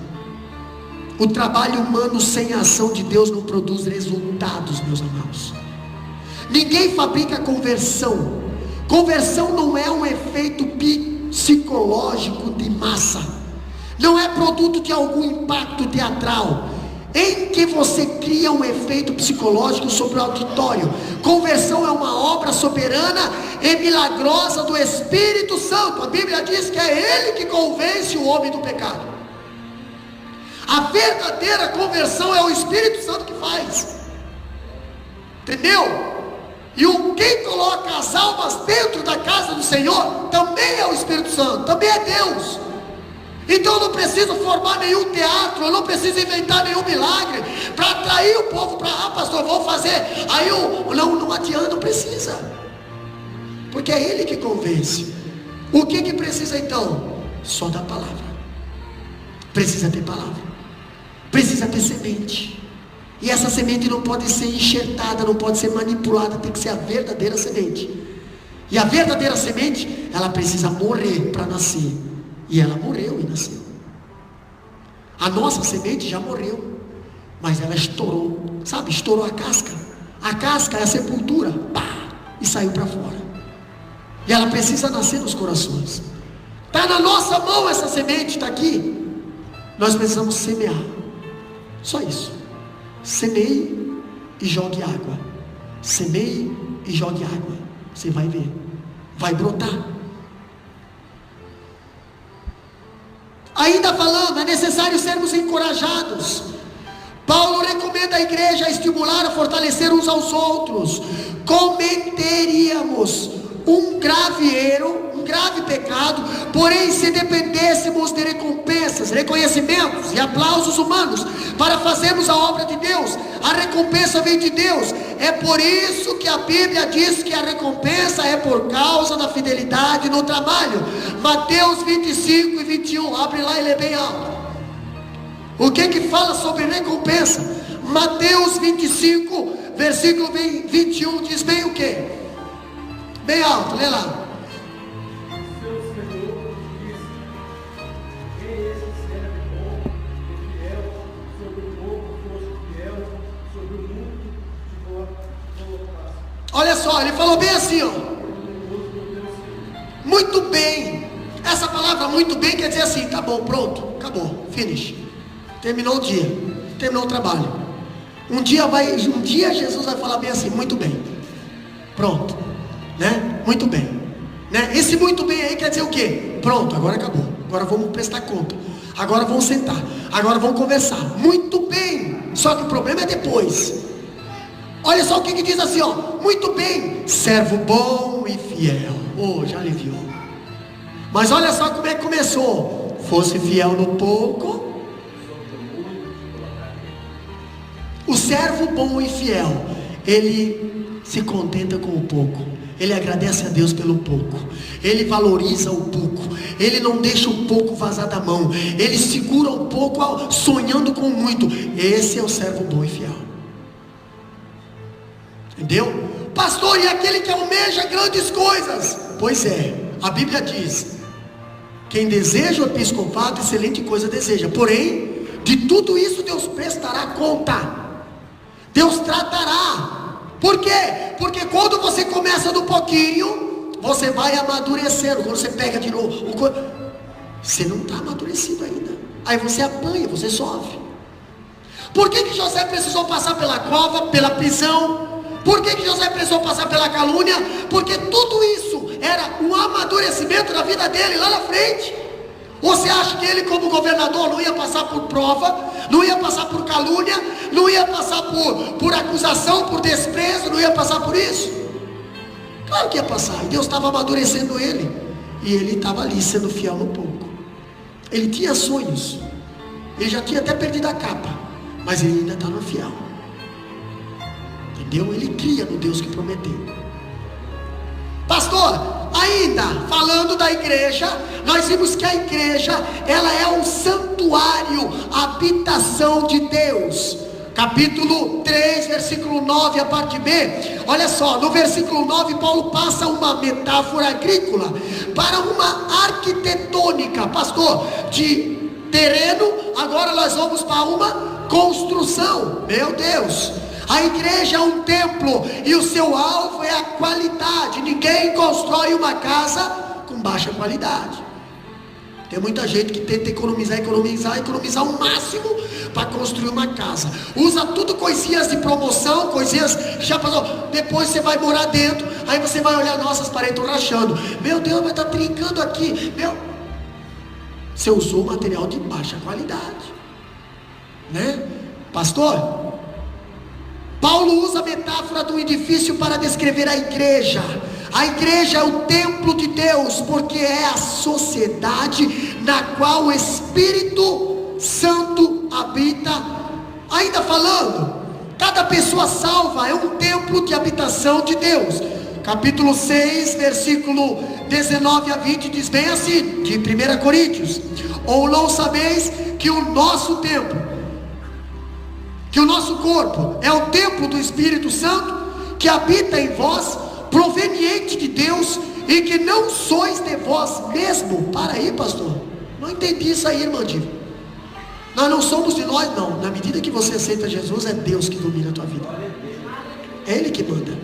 O trabalho humano sem a ação de Deus não produz resultados, meus amados. Ninguém fabrica conversão. Conversão não é um efeito psicológico de massa. Não é produto de algum impacto teatral em que você cria um efeito psicológico sobre o auditório. Conversão é uma obra soberana e milagrosa do Espírito Santo. A Bíblia diz que é Ele que convence o homem do pecado. A verdadeira conversão é o Espírito Santo que faz. Entendeu? E quem coloca as almas dentro da casa do Senhor também é o Espírito Santo, também é Deus. Então eu não preciso formar nenhum teatro, eu não preciso inventar nenhum milagre para atrair o povo para, pastor, vou fazer. Aí não adianta, não precisa, porque é Ele que convence. O que precisa então? Só da palavra. Precisa ter palavra, precisa ter semente. E essa semente não pode ser enxertada, não pode ser manipulada, tem que ser a verdadeira semente. E a verdadeira semente, ela precisa morrer para nascer. E ela morreu e nasceu. A nossa semente já morreu, mas ela estourou, sabe? Estourou a casca. A casca é a sepultura, pá, e saiu para fora. E ela precisa nascer nos corações. Está na nossa mão essa semente, está aqui. Nós precisamos semear. Só isso. Semeie e jogue água. Semeie e jogue água. Você vai ver, vai brotar. Ainda falando, é necessário sermos encorajados. Paulo recomenda a igreja a estimular, a fortalecer uns aos outros. Cometeríamos um grave erro, um grave pecado, porém se dependêssemos de recompensas, reconhecimentos e aplausos humanos para fazermos a obra de Deus, a recompensa vem de Deus. É por isso que a Bíblia diz que a recompensa é por causa da fidelidade no trabalho. Mateus 25 e 21, abre lá e lê bem alto. O que fala sobre recompensa? Mateus 25, versículo 21, diz bem o que? Bem alto, lê lá. Olha só, ele falou bem assim, ó. Muito bem. Essa palavra muito bem quer dizer assim, tá bom, pronto, acabou, finish. Terminou o dia, terminou o trabalho. Um dia Jesus vai falar bem assim, muito bem. Pronto, né? Muito bem, né? Esse muito bem aí quer dizer o quê? Pronto, agora acabou. Agora vamos prestar conta. Agora vamos sentar. Agora vamos conversar. Muito bem. Só que o problema é depois. Olha só o que diz assim, ó. Muito bem, servo bom e fiel. Oh, já aliviou. Mas olha só como é que começou. Fosse fiel no pouco. O servo bom e fiel, ele se contenta com o pouco. Ele agradece a Deus pelo pouco. Ele valoriza o pouco. Ele não deixa o pouco vazar da mão. Ele segura o pouco sonhando com muito. Esse é o servo bom e fiel. Entendeu? Pastor, e aquele que almeja grandes coisas? Pois é, a Bíblia diz: quem deseja o episcopado, excelente coisa deseja. Porém, de tudo isso Deus prestará conta. Deus tratará. Por quê? Porque quando você começa do pouquinho, você vai amadurecendo. Quando você pega de novo, você não está amadurecido ainda. Aí você apanha, você sofre. Por que José precisou passar pela cova, pela prisão? Por que José precisou passar pela calúnia? Porque tudo isso era um amadurecimento da vida dele lá na frente. Você acha que ele, como governador, não ia passar por prova, não ia passar por calúnia, não ia passar por acusação, por desprezo, não ia passar por isso? Claro que ia passar. E Deus estava amadurecendo ele. E ele estava ali sendo fiel no pouco. Ele tinha sonhos. Ele já tinha até perdido a capa, mas ele ainda estava fiel. Entendeu? Ele cria no Deus que prometeu. Pastor, aí Ainda falando da igreja, nós vimos que a igreja, ela é um santuário, habitação de Deus. Capítulo 3, versículo 9, a parte B. Olha só, no versículo 9, Paulo passa uma metáfora agrícola para uma arquitetônica, pastor, de terreno. Agora nós vamos para uma construção. Meu Deus, a igreja é um templo e o seu alvo é a qualidade. Ninguém constrói uma casa com baixa qualidade. Tem muita gente que tenta economizar o máximo para construir uma casa. Usa tudo coisinhas de promoção, coisinhas que já passou. Depois você vai morar dentro, aí você vai olhar, nossa, as paredes estão rachando. Meu Deus, mas está trincando aqui. Você usou material de baixa qualidade, né? Pastor, Paulo usa a metáfora do edifício para descrever a igreja. A igreja é o templo de Deus, porque é a sociedade na qual o Espírito Santo habita. Ainda falando, cada pessoa salva é um templo de habitação de Deus. Capítulo 6, versículo 19 a 20 diz bem assim, de 1 Coríntios: ou não sabeis que o nosso templo, que o nosso corpo é o templo do Espírito Santo, que habita em vós, proveniente de Deus, e que não sois de vós mesmo? Para aí, pastor, não entendi isso aí, irmã Diva. Nós não somos de nós, não. Na medida que você aceita Jesus, é Deus que domina a tua vida, é Ele que manda.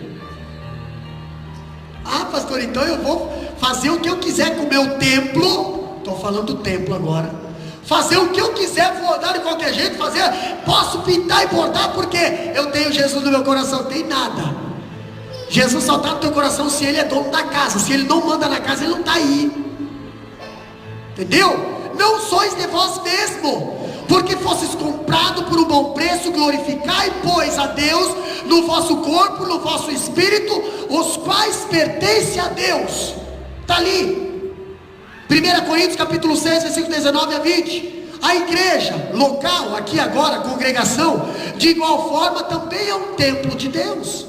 Ah, pastor, então eu vou fazer o que eu quiser com o meu templo. Estou falando do templo agora. Fazer o que eu quiser, vou andar de qualquer jeito, posso pintar e bordar porque eu tenho Jesus no meu coração. Tem nada. Jesus só está no teu coração se Ele é dono da casa. Se Ele não manda na casa, Ele não está aí. Entendeu? Não sois de vós mesmo, porque fostes comprado por um bom preço. Glorificai, pois, a Deus no vosso corpo, no vosso espírito, os quais pertencem a Deus. Está ali, 1 Coríntios capítulo 6, versículo 19 a 20. A igreja local, aqui agora, congregação, de igual forma também é um templo de Deus.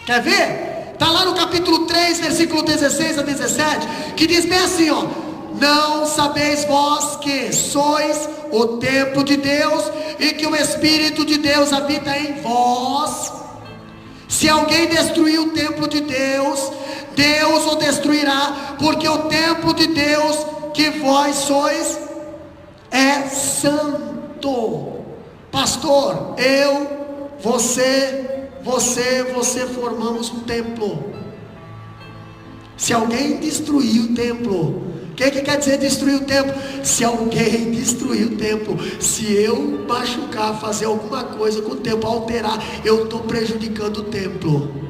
Quer ver? Está lá no capítulo 3, versículo 16 a 17, que diz bem assim, ó: não sabeis vós que sois o templo de Deus, e que o Espírito de Deus habita em vós? Se alguém destruir o templo de Deus, Deus o destruirá, porque o templo de Deus que vós sois é santo. Pastor, eu, você formamos um templo. Se alguém destruir o templo, o que quer dizer destruir o templo? Se alguém destruir o templo, se eu machucar, fazer alguma coisa com o templo, alterar, eu estou prejudicando o templo.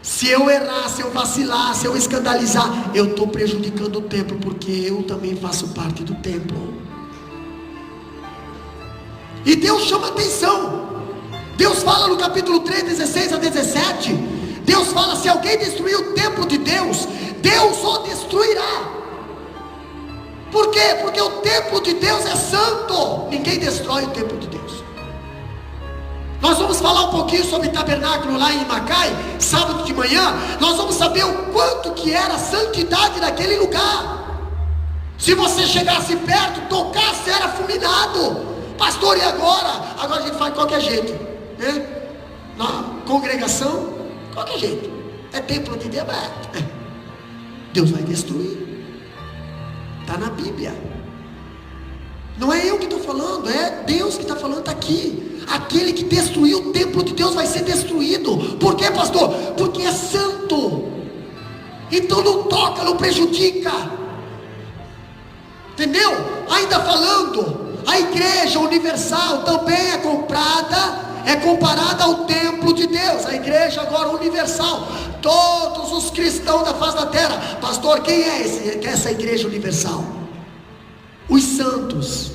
Se eu errar, se eu vacilar, se eu escandalizar, eu estou prejudicando o templo, porque eu também faço parte do templo. E Deus chama atenção. Deus fala no capítulo 3, 16 a 17. Deus fala: se alguém destruir o templo de Deus, Deus o destruirá. Por quê? Porque o templo de Deus é santo. Ninguém destrói o templo de Deus. Nós vamos falar um pouquinho sobre tabernáculo lá em Macai, sábado de manhã. Nós vamos saber o quanto que era a santidade daquele lugar. Se você chegasse perto, tocasse, era fulminado. Pastor, e agora? Agora a gente faz de qualquer jeito, né? Na congregação, qualquer jeito. É templo de Deus, Deus vai destruir. Está na Bíblia. Não é eu que estou falando, é Deus que está falando, está aqui. Aquele que destruiu o templo de Deus vai ser destruído. Por quê, pastor? Porque é santo. Então não toca, não prejudica. Entendeu? Ainda falando, a igreja universal também é comparada ao templo de Deus. A igreja agora universal, todos os cristãos da face da terra. Pastor, quem é essa igreja universal? Os santos.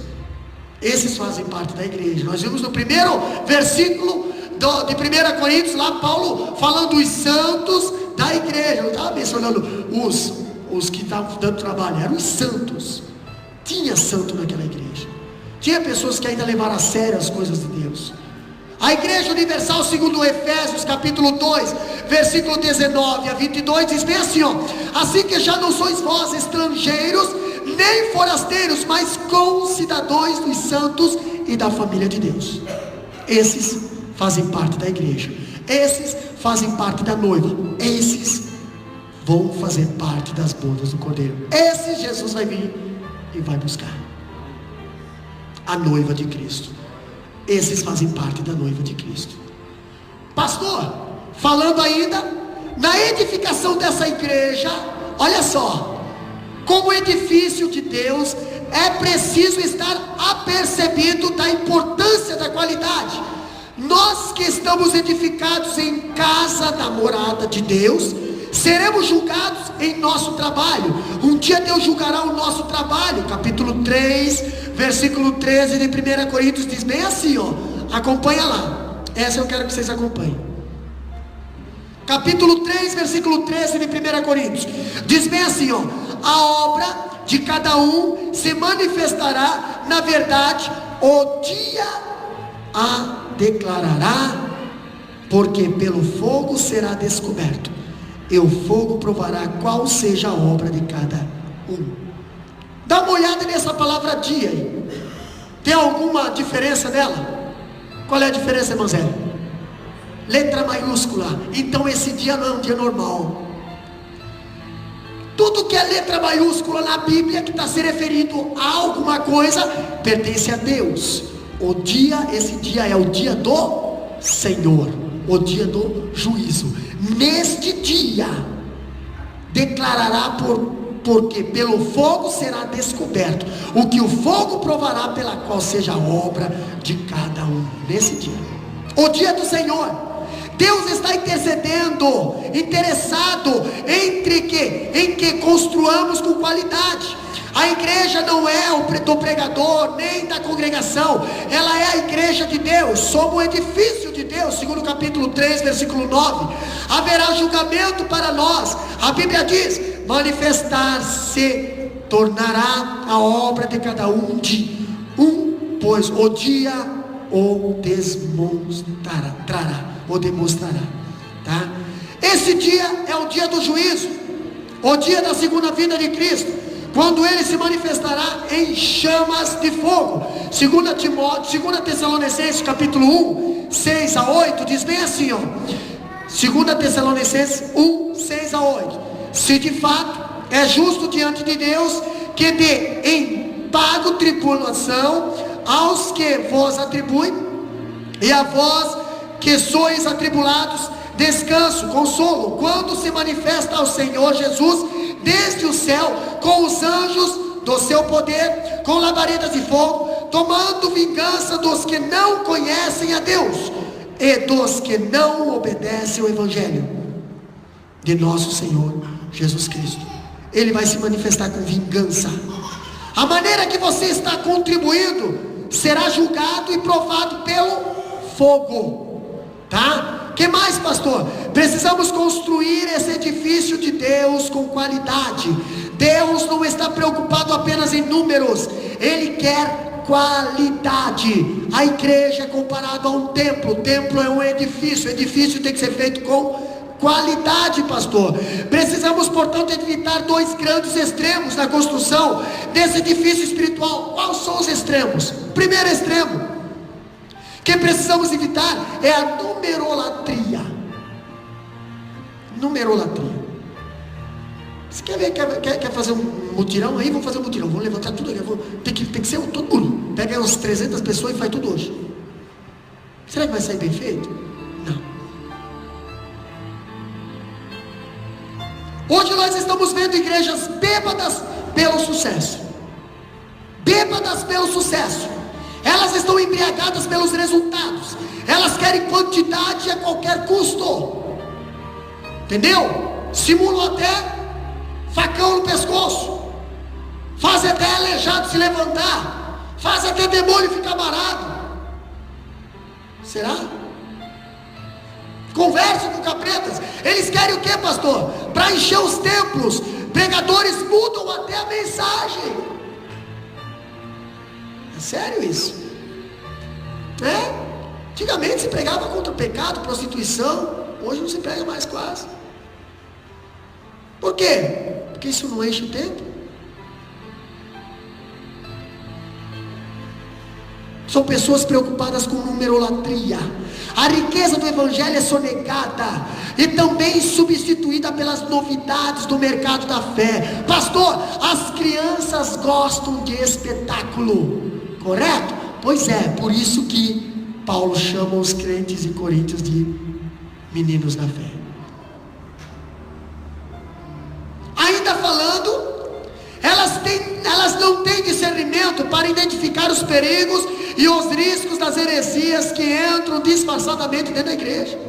Esses fazem parte da igreja. Nós vimos no primeiro versículo de 1 Coríntios, lá Paulo falando dos santos da igreja. Eu estava mencionando os que estavam dando trabalho, eram os santos. Tinha santo naquela igreja. Tinha pessoas que ainda levaram a sério as coisas de Deus. A igreja universal, segundo Efésios capítulo 2, versículo 19 a 22, diz bem assim, ó: assim que já não sois vós estrangeiros, nem forasteiros, mas concidadãos dos santos e da família de Deus. Esses fazem parte da igreja, esses fazem parte da noiva, esses vão fazer parte das bodas do Cordeiro. Esses Jesus vai vir e vai buscar a noiva de Cristo. Esses fazem parte da noiva de Cristo. Pastor, falando ainda na edificação dessa igreja, olha só, como edifício de Deus, é preciso estar apercebido da importância da qualidade. Nós que estamos edificados em casa da morada de Deus, seremos julgados em nosso trabalho. Um dia Deus julgará o nosso trabalho. Capítulo 3, versículo 13 de 1 Coríntios diz bem assim, ó. Acompanha lá. Essa eu quero que vocês acompanhem. Capítulo 3, versículo 13 de 1 Coríntios diz bem assim, ó: a obra de cada um se manifestará na verdade, o dia a declarará, porque pelo fogo será descoberto, e o fogo provará qual seja a obra de cada um. Dá uma olhada nessa palavra dia aí. Tem alguma diferença nela? Qual é a diferença, irmão Zé? Letra maiúscula. Então esse dia não é um dia normal. Tudo que é letra maiúscula na Bíblia, que está se referindo a alguma coisa, pertence a Deus. O dia, esse dia é o dia do Senhor, o dia do juízo. Neste dia declarará, porque pelo fogo será descoberto o que o fogo provará, pela qual seja a obra de cada um. Nesse dia, o dia do Senhor, Deus está intercedendo, interessado em que construamos com qualidade. A igreja não é do pregador, nem da congregação, ela é a igreja de Deus, somos um edifício de Deus. Segundo capítulo 3, versículo 9, haverá julgamento para nós. A Bíblia diz: manifestar-se tornará a obra de cada um de um, pois o dia o demonstrará, tá? Esse dia é o dia do juízo, o dia da segunda vinda de Cristo, quando ele se manifestará em chamas de fogo. 2 Tessalonicenses capítulo 1, 6 a 8, diz bem assim, ó. 2 Tessalonicenses 1, 6 a 8: se de fato é justo diante de Deus que dê em pago tribulação aos que vos atribuem, e a vós que sois atribulados, descanso, consolo, quando se manifesta ao Senhor Jesus desde o céu, com os anjos do seu poder, com labaredas de fogo, tomando vingança dos que não conhecem a Deus e dos que não obedecem ao Evangelho de nosso Senhor Jesus Cristo. Ele vai se manifestar com vingança. A maneira que você está contribuindo será julgado e provado pelo fogo, tá? Que mais, pastor? Precisamos construir esse edifício de Deus com qualidade. Deus não está preocupado apenas em números, Ele quer qualidade. A igreja é comparada a um templo. O templo é um edifício. O edifício tem que ser feito com qualidade, pastor. Precisamos, portanto, evitar dois grandes extremos na construção desse edifício espiritual. Quais são os extremos? Primeiro extremo que precisamos evitar é a numerolatria. Numerolatria. Você quer fazer um mutirão aí? Vamos fazer um mutirão, vamos levantar tudo aqui. Tem que ser todo mundo. Pega umas 300 pessoas e faz tudo hoje. Será que vai sair bem feito? Não. Hoje nós estamos vendo igrejas bêbadas pelo sucesso. Bêbadas pelo sucesso. Elas estão embriagadas pelos resultados. Elas querem quantidade a qualquer custo. Entendeu? Simulam até facão no pescoço. Fazem até aleijado se levantar. Fazem até demônio ficar parado. Será? Conversa com capretas. Eles querem o que, pastor? Para encher os templos. Pregadores mudam até a mensagem. É sério isso? Antigamente se pregava contra o pecado, prostituição. hoje não se prega mais quase. Por quê? Porque isso não enche o tempo. São pessoas preocupadas com numerolatria. A riqueza do evangelho é sonegada e também substituída pelas novidades do mercado da fé. Pastor, as crianças gostam de espetáculo, correto? Pois é, por isso que Paulo chama os crentes em Coríntios de meninos da fé. Ainda falando, elas não têm discernimento para identificar os perigos e os riscos das heresias que entram disfarçadamente dentro da igreja.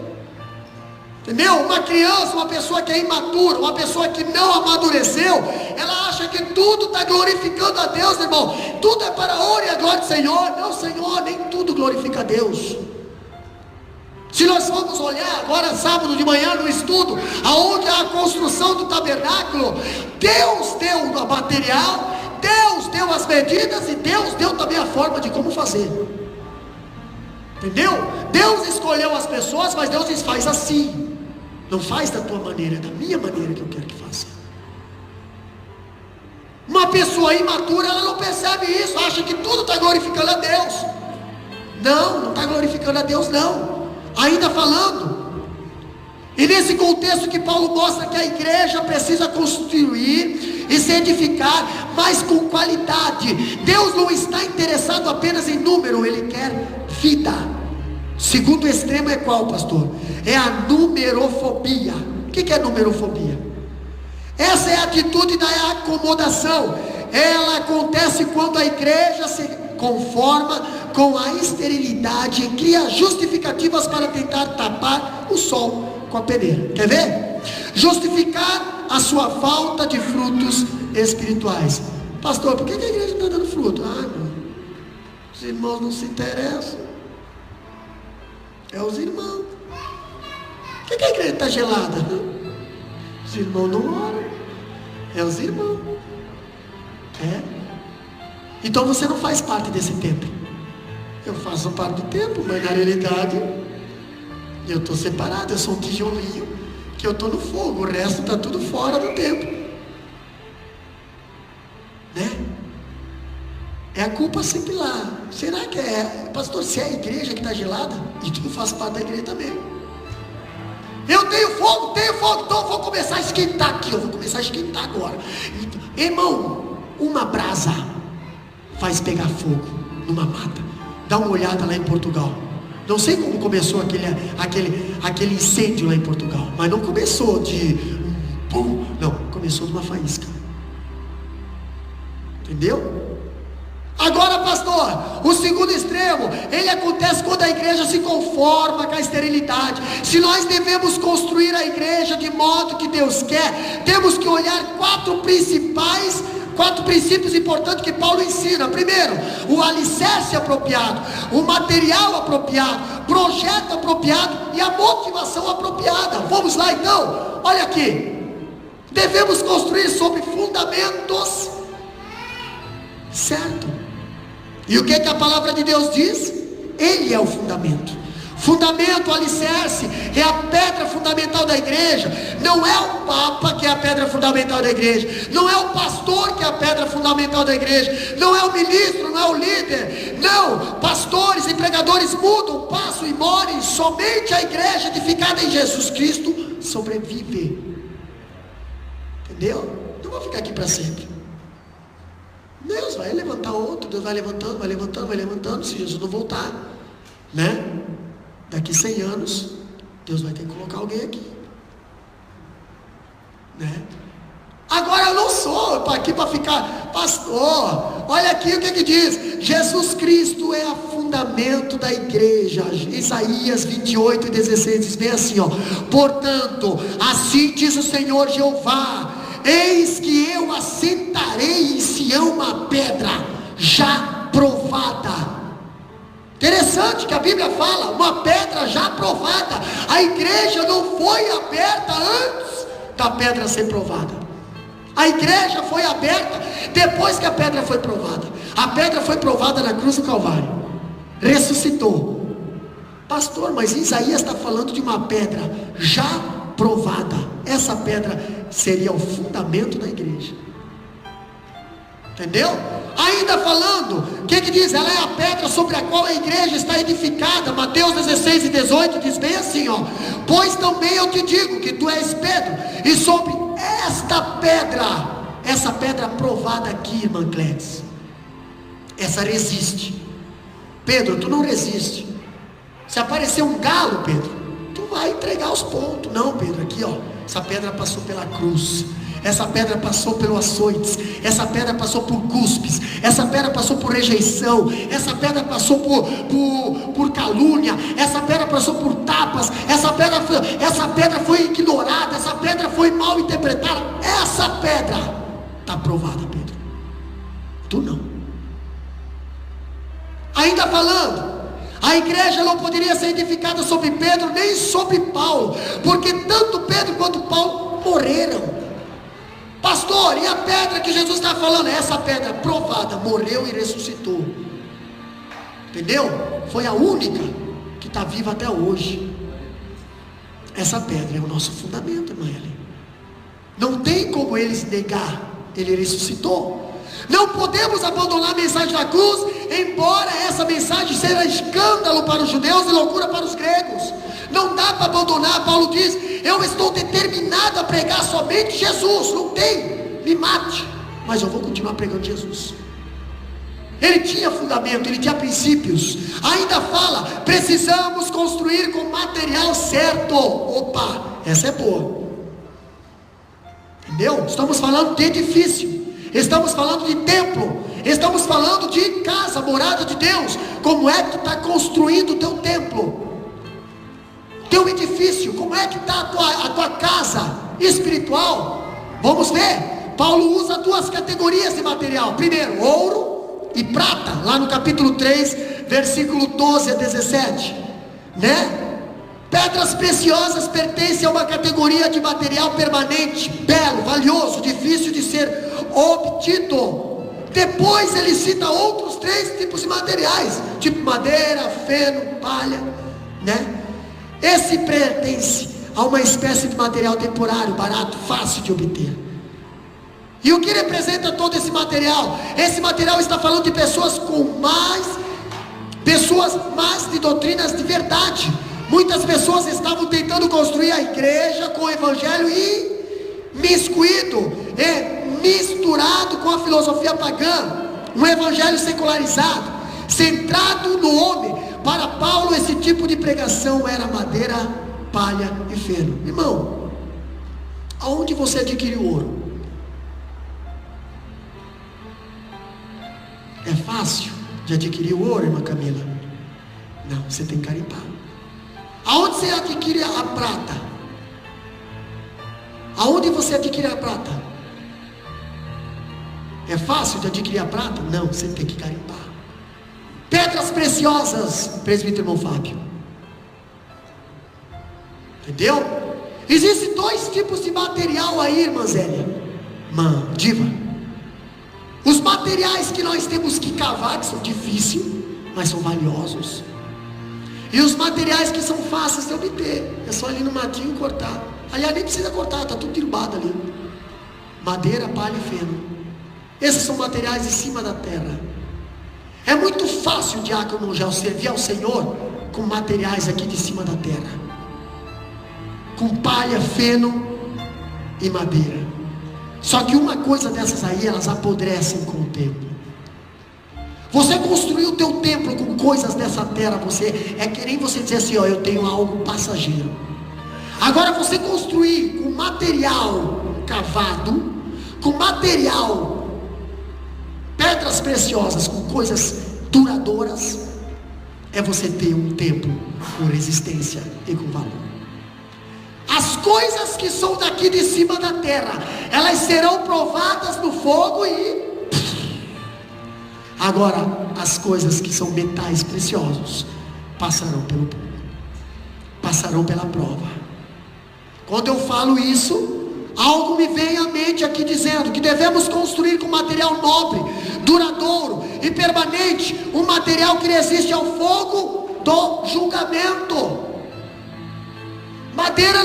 Entendeu? Uma criança, uma pessoa que é imatura, uma pessoa que não amadureceu, ela acha que tudo está glorificando a Deus, irmão. Tudo é para a honra e a glória do Senhor. Não, Senhor, nem tudo glorifica a Deus. Se nós formos olhar agora sábado de manhã no estudo, aonde há a construção do tabernáculo, Deus deu o material, Deus deu as medidas e Deus deu também a forma de como fazer. Entendeu? Deus escolheu as pessoas, mas Deus faz assim. Não faz da tua maneira, é da minha maneira que eu quero que faça. Uma pessoa imatura, ela não percebe isso, acha que tudo está glorificando a Deus. Não está glorificando a Deus não. Ainda falando, e nesse contexto que Paulo mostra que a igreja precisa construir e se edificar, mas com qualidade. Deus não está interessado apenas em número, Ele quer vida. Segundo extremo é qual, pastor? É a numerofobia. O que é numerofobia? Essa é a atitude da acomodação. Ela acontece quando a igreja se conforma com a esterilidade e cria justificativas para tentar tapar o sol com a peneira. Quer ver? Justificar a sua falta de frutos espirituais. Pastor, por que a igreja não está dando fruto? Meu, os irmãos não se interessam. É os irmãos. Por que a igreja está gelada? Os irmãos não oram. É os irmãos. Então você não faz parte desse templo. Eu faço parte do templo, mas na realidade eu estou separado. Eu sou um tijolinho que eu estou no fogo. O resto está tudo fora do templo, né? É a culpa sempre lá. Será que é, pastor, se é a igreja que está gelada? E tu faz parte da igreja também. Eu tenho fogo, então eu vou começar a esquentar aqui. Eu vou começar a esquentar agora. Irmão, uma brasa faz pegar fogo numa mata. Dá uma olhada lá em Portugal. Não sei como começou aquele incêndio lá em Portugal, mas não começou de pum, não, começou de uma faísca. Entendeu? Agora, pastor, o segundo extremo, ele acontece quando a igreja se conforma com a esterilidade. Se nós devemos construir a igreja de modo que Deus quer, temos que olhar quatro princípios importantes que Paulo ensina. Primeiro, o alicerce apropriado, o material apropriado, projeto apropriado e a motivação apropriada. Vamos lá então, olha aqui. Devemos construir sobre fundamentos, certo? E o que a palavra de Deus diz? Ele é o fundamento. Fundamento, alicerce, é a pedra fundamental da igreja. Não é o Papa que é a pedra fundamental da igreja. Não é o pastor que é a pedra fundamental da igreja. Não é o ministro, não é o líder. Não, pastores e pregadores mudam, passam e morrem. Somente a igreja edificada em Jesus Cristo sobrevive. Entendeu? Não vou ficar aqui para sempre. Deus vai levantar outro, Deus vai levantando, se Jesus não voltar, né? Daqui 100 anos, Deus vai ter que colocar alguém aqui, né? Agora eu não sou aqui para ficar pastor. Olha aqui o que diz: Jesus Cristo é o fundamento da igreja. Isaías 28:16 diz bem assim, portanto, assim diz o Senhor Jeová: eis que eu assentarei em Sião uma pedra já provada. Interessante que a Bíblia fala, uma pedra já provada. A igreja não foi aberta antes da pedra ser provada. A igreja foi aberta depois que a pedra foi provada. A pedra foi provada na cruz do Calvário, ressuscitou, Pastor, mas Isaías está falando de uma pedra já provada. Essa pedra seria o fundamento da igreja. Entendeu? Ainda falando, o que diz? Ela é a pedra sobre a qual a igreja está edificada. Mateus 16 e 18 diz bem assim, ó: pois também eu te digo que tu és Pedro, e sobre esta pedra, essa pedra provada aqui, irmã Clétis, essa resiste. Pedro, tu não resiste. Se aparecer um galo, Pedro, tu vai entregar os pontos. Não, Pedro, aqui ó, essa pedra passou pela cruz, essa pedra passou pelos açoites, essa pedra passou por cuspes, essa pedra passou por rejeição, essa pedra passou por calúnia, essa pedra passou por tapas, essa pedra foi ignorada, essa pedra foi mal interpretada. Essa pedra está provada, Pedro, tu não. Ainda falando, a igreja não poderia ser edificada sobre Pedro nem sobre Paulo, porque tanto Pedro quanto Paulo morreram. Pastor, e a pedra que Jesus está falando? Essa pedra provada, morreu e ressuscitou. Entendeu? Foi a única que está viva até hoje. Essa pedra é o nosso fundamento, irmã Ellen. Não tem como eles negar, ele ressuscitou. Não podemos abandonar a mensagem da cruz, embora essa mensagem seja escândalo para os judeus e loucura para os gregos. Não dá para abandonar. Paulo diz: eu estou determinado a pregar somente Jesus. Não tem, me mate, mas eu vou continuar pregando Jesus. Ele tinha fundamento, ele tinha princípios. Ainda fala: precisamos construir com material certo. Opa, essa é boa. Entendeu? Estamos falando de edifício, estamos falando de templo, estamos falando de casa, morada de Deus. Como é que tu está construindo o teu templo, teu edifício? Como é que está a tua casa espiritual? Vamos ver. Paulo usa duas categorias de material. Primeiro, ouro e prata, lá no capítulo 3, versículo 12 a 17, né? Pedras preciosas pertencem a uma categoria de material permanente, belo, valioso, difícil de ser obtido. Depois ele cita outros 3 tipos de materiais, tipo madeira, feno, palha, né? Esse pertence a uma espécie de material temporário, barato, fácil de obter. E o que representa todo esse material? Esse material está falando de pessoas mais de doutrinas de verdade. Muitas pessoas estavam tentando construir a igreja com o evangelho e misturado com a filosofia pagã, um evangelho secularizado, centrado no homem. Para Paulo, esse tipo de pregação era madeira, palha e feno. Irmão, aonde você adquiriu ouro? É fácil de adquirir o ouro, irmã Camila? Não, você tem que garimpar. Aonde você adquire a prata? Aonde você adquire a prata? É fácil de adquirir a prata? Não, você tem que garimpar. Pedras preciosas, presbítero irmão Fábio, entendeu? Existem 2 tipos de material aí, irmã Zélia, irmã Diva. Os materiais que nós temos que cavar, que são difíceis, mas são valiosos. E os materiais que são fáceis de obter, é só ali no matinho cortar. Aliás, nem precisa cortar, está tudo derrubado ali. Madeira, palha e feno. Esses são materiais de cima da terra. É muito fácil o diácono já servir ao Senhor com materiais aqui de cima da terra, com palha, feno e madeira. Só que uma coisa dessas aí, elas apodrecem com o tempo. Você construir o teu templo com coisas dessa terra, é que nem você dizer assim, ó, eu tenho algo passageiro. Agora você construir com material cavado, com material, pedras preciosas, com coisas duradouras, é você ter um templo com resistência e com valor. As coisas que são daqui de cima da terra, elas serão provadas no fogo e... Agora, as coisas que são metais preciosos passarão pela prova. Quando eu falo isso, algo me vem à mente aqui dizendo que devemos construir com material nobre, duradouro e permanente, um material que resiste ao fogo do julgamento. Madeira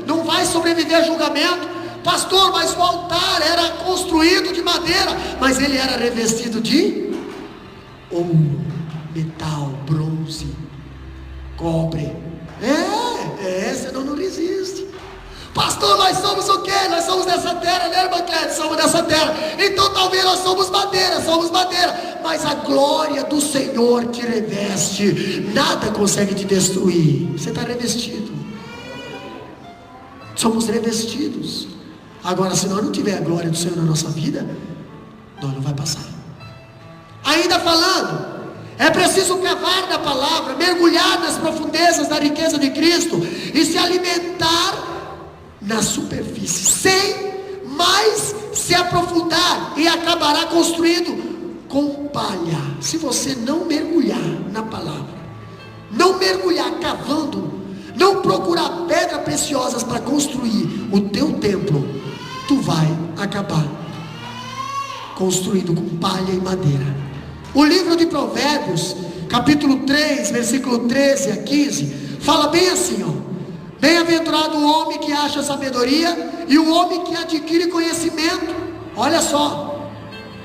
não vai sobreviver a julgamento. Pastor, mas o altar era construído de madeira, mas ele era revestido de ouro, metal, bronze, cobre. Senão não resiste. Pastor, nós somos o quê? Nós somos dessa terra, né, irmã Clédia? Somos dessa terra. Então talvez nós somos madeira. Mas a glória do Senhor te reveste. Nada consegue te destruir. Você está revestido. Somos revestidos. Agora, se nós não tiver a glória do Senhor na nossa vida, nós não vai passar. Ainda falando, é preciso cavar na palavra, mergulhar nas profundezas da riqueza de Cristo e se alimentar na superfície, sem mais se aprofundar, e acabará construindo com palha. Se você não mergulhar na palavra, não mergulhar cavando, não procurar pedras preciosas para construir o teu templo, tu vai acabar construindo com palha e madeira. O livro de Provérbios, capítulo 3, versículo 13 a 15, fala bem assim, ó: bem-aventurado o homem que acha sabedoria e o homem que adquire conhecimento. Olha só,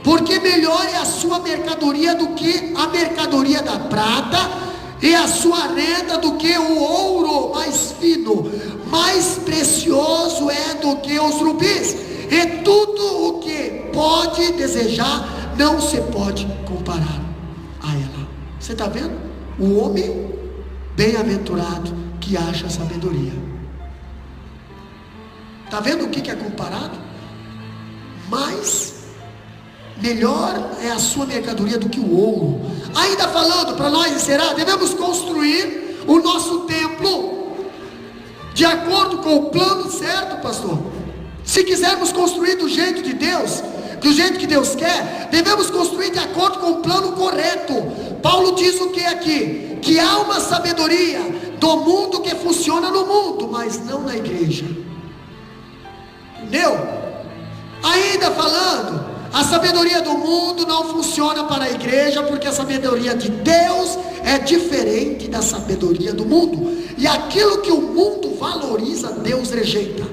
porque melhor é a sua mercadoria do que a mercadoria da prata, e a sua renda do que o ouro mais fino. Mais precioso é do que os rubis, e tudo o que pode desejar não se pode comparar a ela. Você está vendo? O homem bem-aventurado que acha sabedoria. Está vendo o que é comparado? Mas melhor é a sua mercadoria do que o ouro. Ainda falando, para nós encerrar, devemos construir o nosso templo de acordo com o plano certo, pastor. Se quisermos construir do jeito de Deus, do jeito que Deus quer, devemos construir de acordo com o plano correto. Paulo diz o que aqui? Que há uma sabedoria do mundo que funciona no mundo, mas não na igreja. Entendeu? Ainda falando, a sabedoria do mundo não funciona para a igreja, porque a sabedoria de Deus é diferente da sabedoria do mundo, e aquilo que o mundo valoriza, Deus rejeita.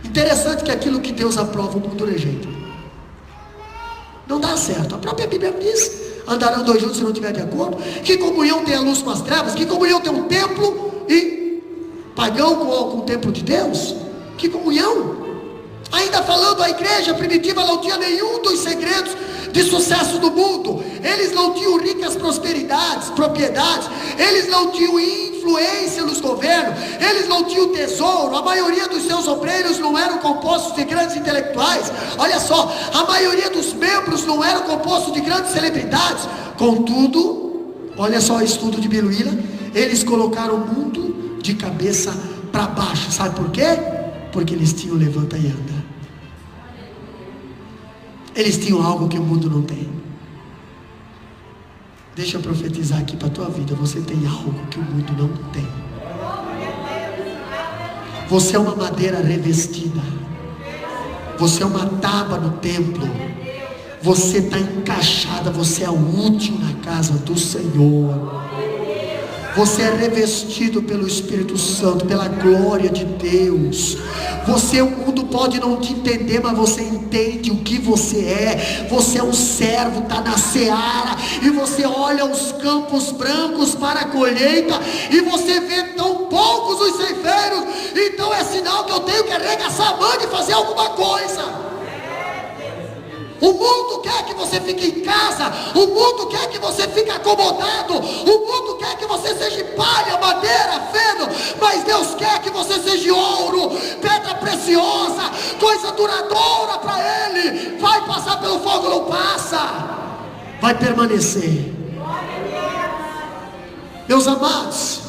Interessante que aquilo que Deus aprova, o mundo rejeita. Não dá certo. A própria Bíblia diz: andarão dois juntos se não estiver de acordo. Que comunhão tem a luz com as trevas? Que comunhão tem um templo e pagão com o templo de Deus? Que comunhão? Ainda falando, a igreja primitiva não tinha nenhum dos segredos de sucesso do mundo. Eles não tinham ricas propriedades, eles não tinham influência nos governos, eles não tinham tesouro. A maioria dos seus obreiros não eram compostos de grandes intelectuais. Olha só, a maioria dos membros não eram compostos de grandes celebridades. Contudo, olha só o estudo de Biluíra, eles colocaram o mundo de cabeça para baixo. Sabe por quê? Porque eles tinham levanta e anda. Eles tinham algo que o mundo não tem. Deixa eu profetizar aqui para a tua vida: você tem algo que o mundo não tem. Você é uma madeira revestida. Você é uma tábua no templo. Você está encaixada. Você é útil na casa do Senhor. Você é revestido pelo Espírito Santo, pela glória de Deus. Você, o mundo pode não te entender, mas você entende o que você é. Você é um servo, está na seara, e você olha os campos brancos para a colheita, e você vê tão poucos os ceifeiros. Então é sinal que eu tenho que arregaçar a manga e fazer alguma coisa. O mundo quer que você fique em casa, o mundo quer que você fique acomodado, o mundo quer que você seja palha, madeira, feno, mas Deus quer que você seja ouro, pedra preciosa, coisa duradoura para Ele. Vai passar pelo fogo, não passa, vai permanecer. Meus amados,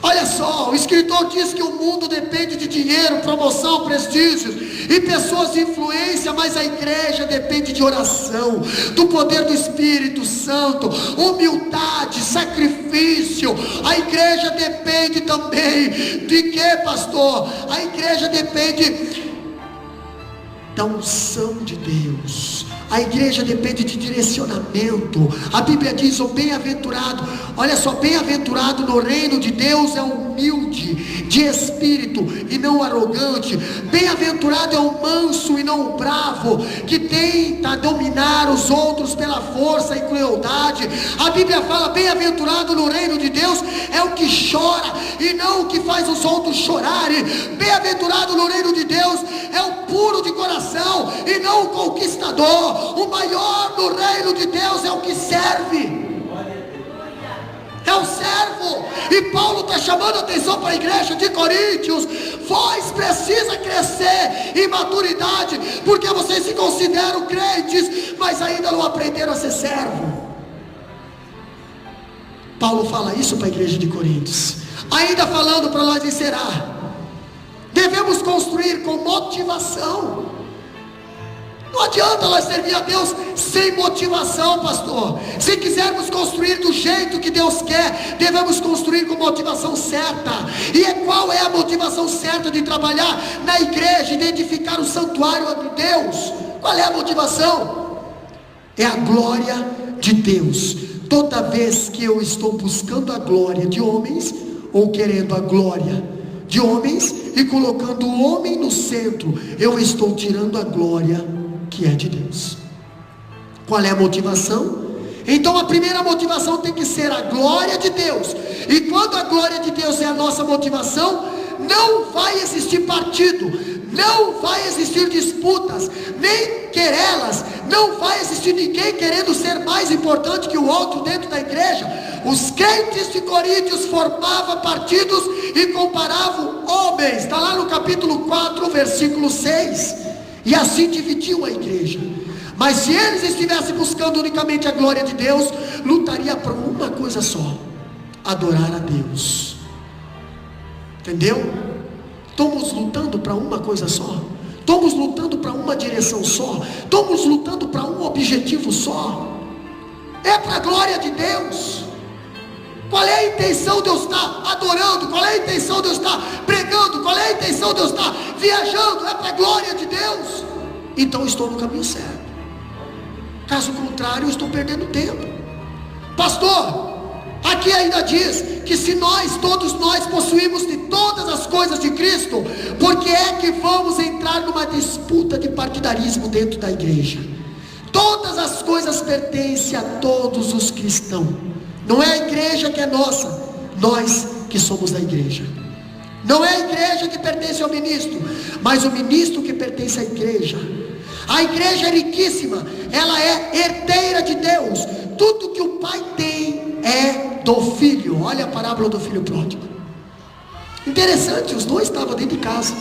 olha só, o escritor diz que o mundo depende de dinheiro, promoção, prestígios e pessoas de influência, mas a igreja depende de oração, do poder do Espírito Santo, humildade, sacrifício. A igreja depende também de quê, pastor? A igreja depende da unção de Deus. A igreja depende de direcionamento. A Bíblia diz: o bem-aventurado, olha só, bem-aventurado no reino de Deus é o humilde de espírito e não arrogante. Bem-aventurado é o manso e não o bravo, que tenta dominar os outros pela força e crueldade. A Bíblia fala: bem-aventurado no reino de Deus é o que chora e não o que faz os outros chorarem. Bem-aventurado no reino de Deus é o puro de coração e não o conquistador. O maior no reino de Deus é o que serve, é o servo. E Paulo está chamando a atenção para a igreja de Coríntios: vós precisa crescer em maturidade, porque vocês se consideram crentes, mas ainda não aprenderam a ser servo. Paulo fala isso para a igreja de Coríntios, ainda falando para nós encerrar. Devemos construir com motivação. Não adianta nós servir a Deus sem motivação, pastor. Se quisermos construir do jeito que Deus quer, devemos construir com motivação certa. E qual é a motivação certa de trabalhar na igreja, identificar o santuário de Deus? Qual é a motivação? É a glória de Deus. Toda vez que eu estou buscando a glória de homens, ou querendo a glória de homens e colocando o homem no centro, eu estou tirando a glória que é de Deus. Qual é a motivação? Então a primeira motivação tem que ser a glória de Deus. E quando a glória de Deus é a nossa motivação, não vai existir partido, não vai existir disputas, nem querelas, não vai existir ninguém querendo ser mais importante que o outro dentro da igreja. Os crentes de Coríntios formavam partidos e comparavam homens. Está lá no capítulo 4, versículo 6. E assim dividiu a igreja. Mas se eles estivessem buscando unicamente a glória de Deus, lutaria por uma coisa só: adorar a Deus. Entendeu? Estamos lutando para uma coisa só. Estamos lutando para uma direção só. Estamos lutando para um objetivo só. É para a glória de Deus. Qual é a intenção de eu estar adorando? Qual é a intenção de eu estar pregando? Qual é a intenção de eu estar viajando? É para a glória de Deus. Então eu estou no caminho certo. Caso contrário, eu estou perdendo tempo. Pastor, aqui ainda diz que se todos nós possuímos de todas as coisas de Cristo, por que é que vamos entrar numa disputa de partidarismo dentro da igreja? Todas as coisas pertencem a todos os cristãos. Não é a igreja que é nossa, nós que somos da igreja. Não é a igreja que pertence ao ministro, mas o ministro que pertence à igreja. A igreja é riquíssima, ela é herdeira de Deus. Tudo que o pai tem é do filho. Olha a parábola do filho pródigo. Interessante, os dois estavam dentro de casa,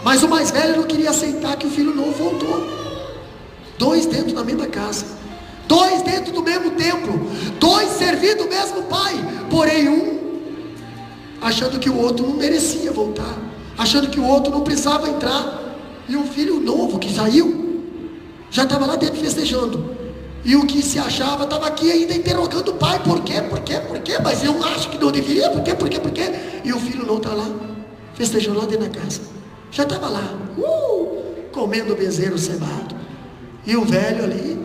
mas o mais velho não queria aceitar que o filho novo voltou. Dois dentro da mesma casa, dois dentro do mesmo templo, dois servindo o mesmo pai, porém um achando que o outro não merecia voltar, achando que o outro não precisava entrar. E o filho novo que saiu já estava lá dentro festejando, e o que se achava estava aqui ainda interrogando o pai: por quê? Mas eu acho que não deveria, por quê? E o filho não está lá festejando lá dentro da casa, já estava lá comendo bezerro cevado, e o velho ali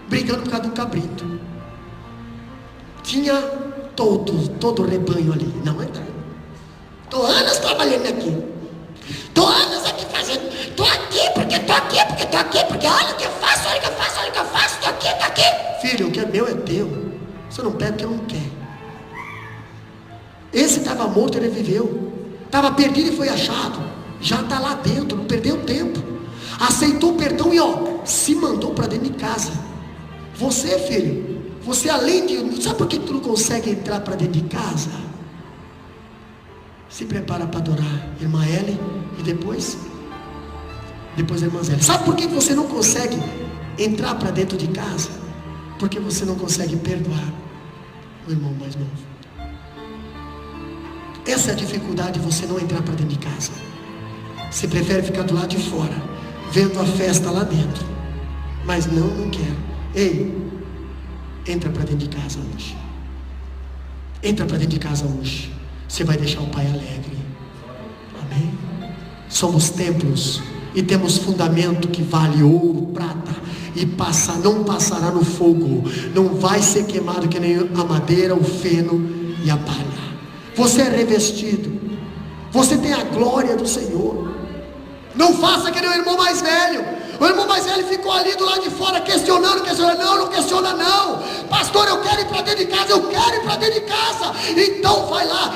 brigando por causa do cabrito. Tinha todo o rebanho ali. Não entra. Estou anos trabalhando aqui. Estou anos aqui fazendo. Estou aqui porque olha o que eu faço, estou aqui. Filho, o que é meu é teu. Você não pega o que eu não quero. Esse estava morto, ele viveu. Estava perdido e foi achado. Já está lá dentro, não perdeu tempo. Aceitou o perdão e se mandou para dentro de casa. Você, filho, você além de... Sabe por que tu não consegue entrar para dentro de casa? Se prepara para adorar irmã Ellen e depois a irmã Zélia. Sabe por que você não consegue entrar para dentro de casa? Porque você não consegue perdoar o irmão mais novo. Essa é a dificuldade de você não entrar para dentro de casa. Você prefere ficar do lado de fora, vendo a festa lá dentro. Mas não quero. Ei, entra para dentro de casa hoje. Entra para dentro de casa hoje. Você vai deixar o Pai alegre. Amém? Somos templos e temos fundamento que vale ouro, prata, e não passará no fogo, não vai ser queimado que nem a madeira, o feno e a palha. Você é revestido, você tem a glória do Senhor. Não faça que nem o irmão mais velho. O irmão mais velho ficou ali do lado de fora questionando, não questiona não. Pastor, eu quero ir para dentro de casa, eu quero ir para dentro de casa. Então vai lá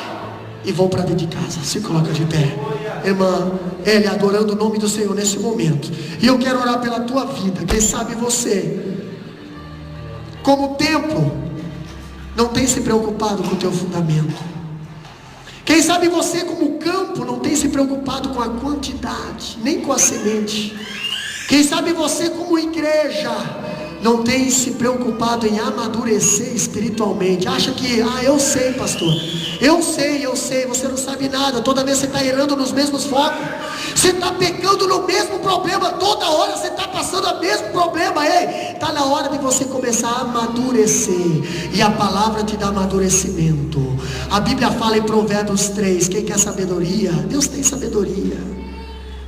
e vão para dentro de casa. Se coloca de pé. Irmã Elia, adorando o nome do Senhor nesse momento. E eu quero orar pela tua vida. Quem sabe você, como templo, não tem se preocupado com o teu fundamento. Quem sabe você, como campo, não tem se preocupado com a quantidade, nem com a semente. Quem sabe você, como igreja, não tem se preocupado em amadurecer espiritualmente. Acha que, eu sei, pastor, eu sei, você não sabe nada. Toda vez você está errando nos mesmos focos, você está pecando no mesmo problema, toda hora você está passando o mesmo problema. Está na hora de você começar a amadurecer, e a palavra te dá amadurecimento. A Bíblia fala em Provérbios 3, quem quer sabedoria? Deus tem sabedoria.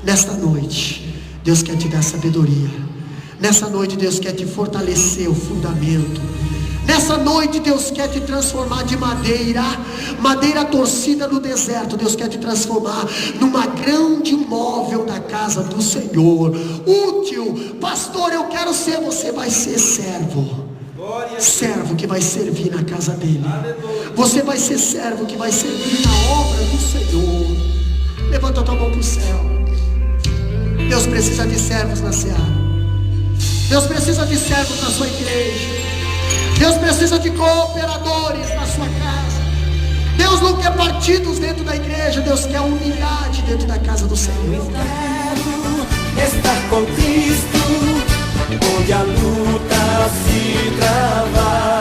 Nesta noite Deus quer te dar sabedoria. Nessa noite Deus quer te fortalecer o fundamento. Nessa noite Deus quer te transformar de madeira torcida no deserto. Deus quer te transformar numa grande móvel da casa do Senhor, útil. Pastor, eu quero ser. Você vai ser servo que vai servir na casa dele. Você vai ser servo que vai servir na obra do Senhor. Levanta a tua mão para o céu. Deus precisa de servos na seara. Deus precisa de servos na sua igreja. Deus precisa de cooperadores na sua casa. Deus não quer partidos dentro da igreja. Deus quer unidade dentro da casa do Senhor. Eu espero estar com Cristo, onde a luta se travar.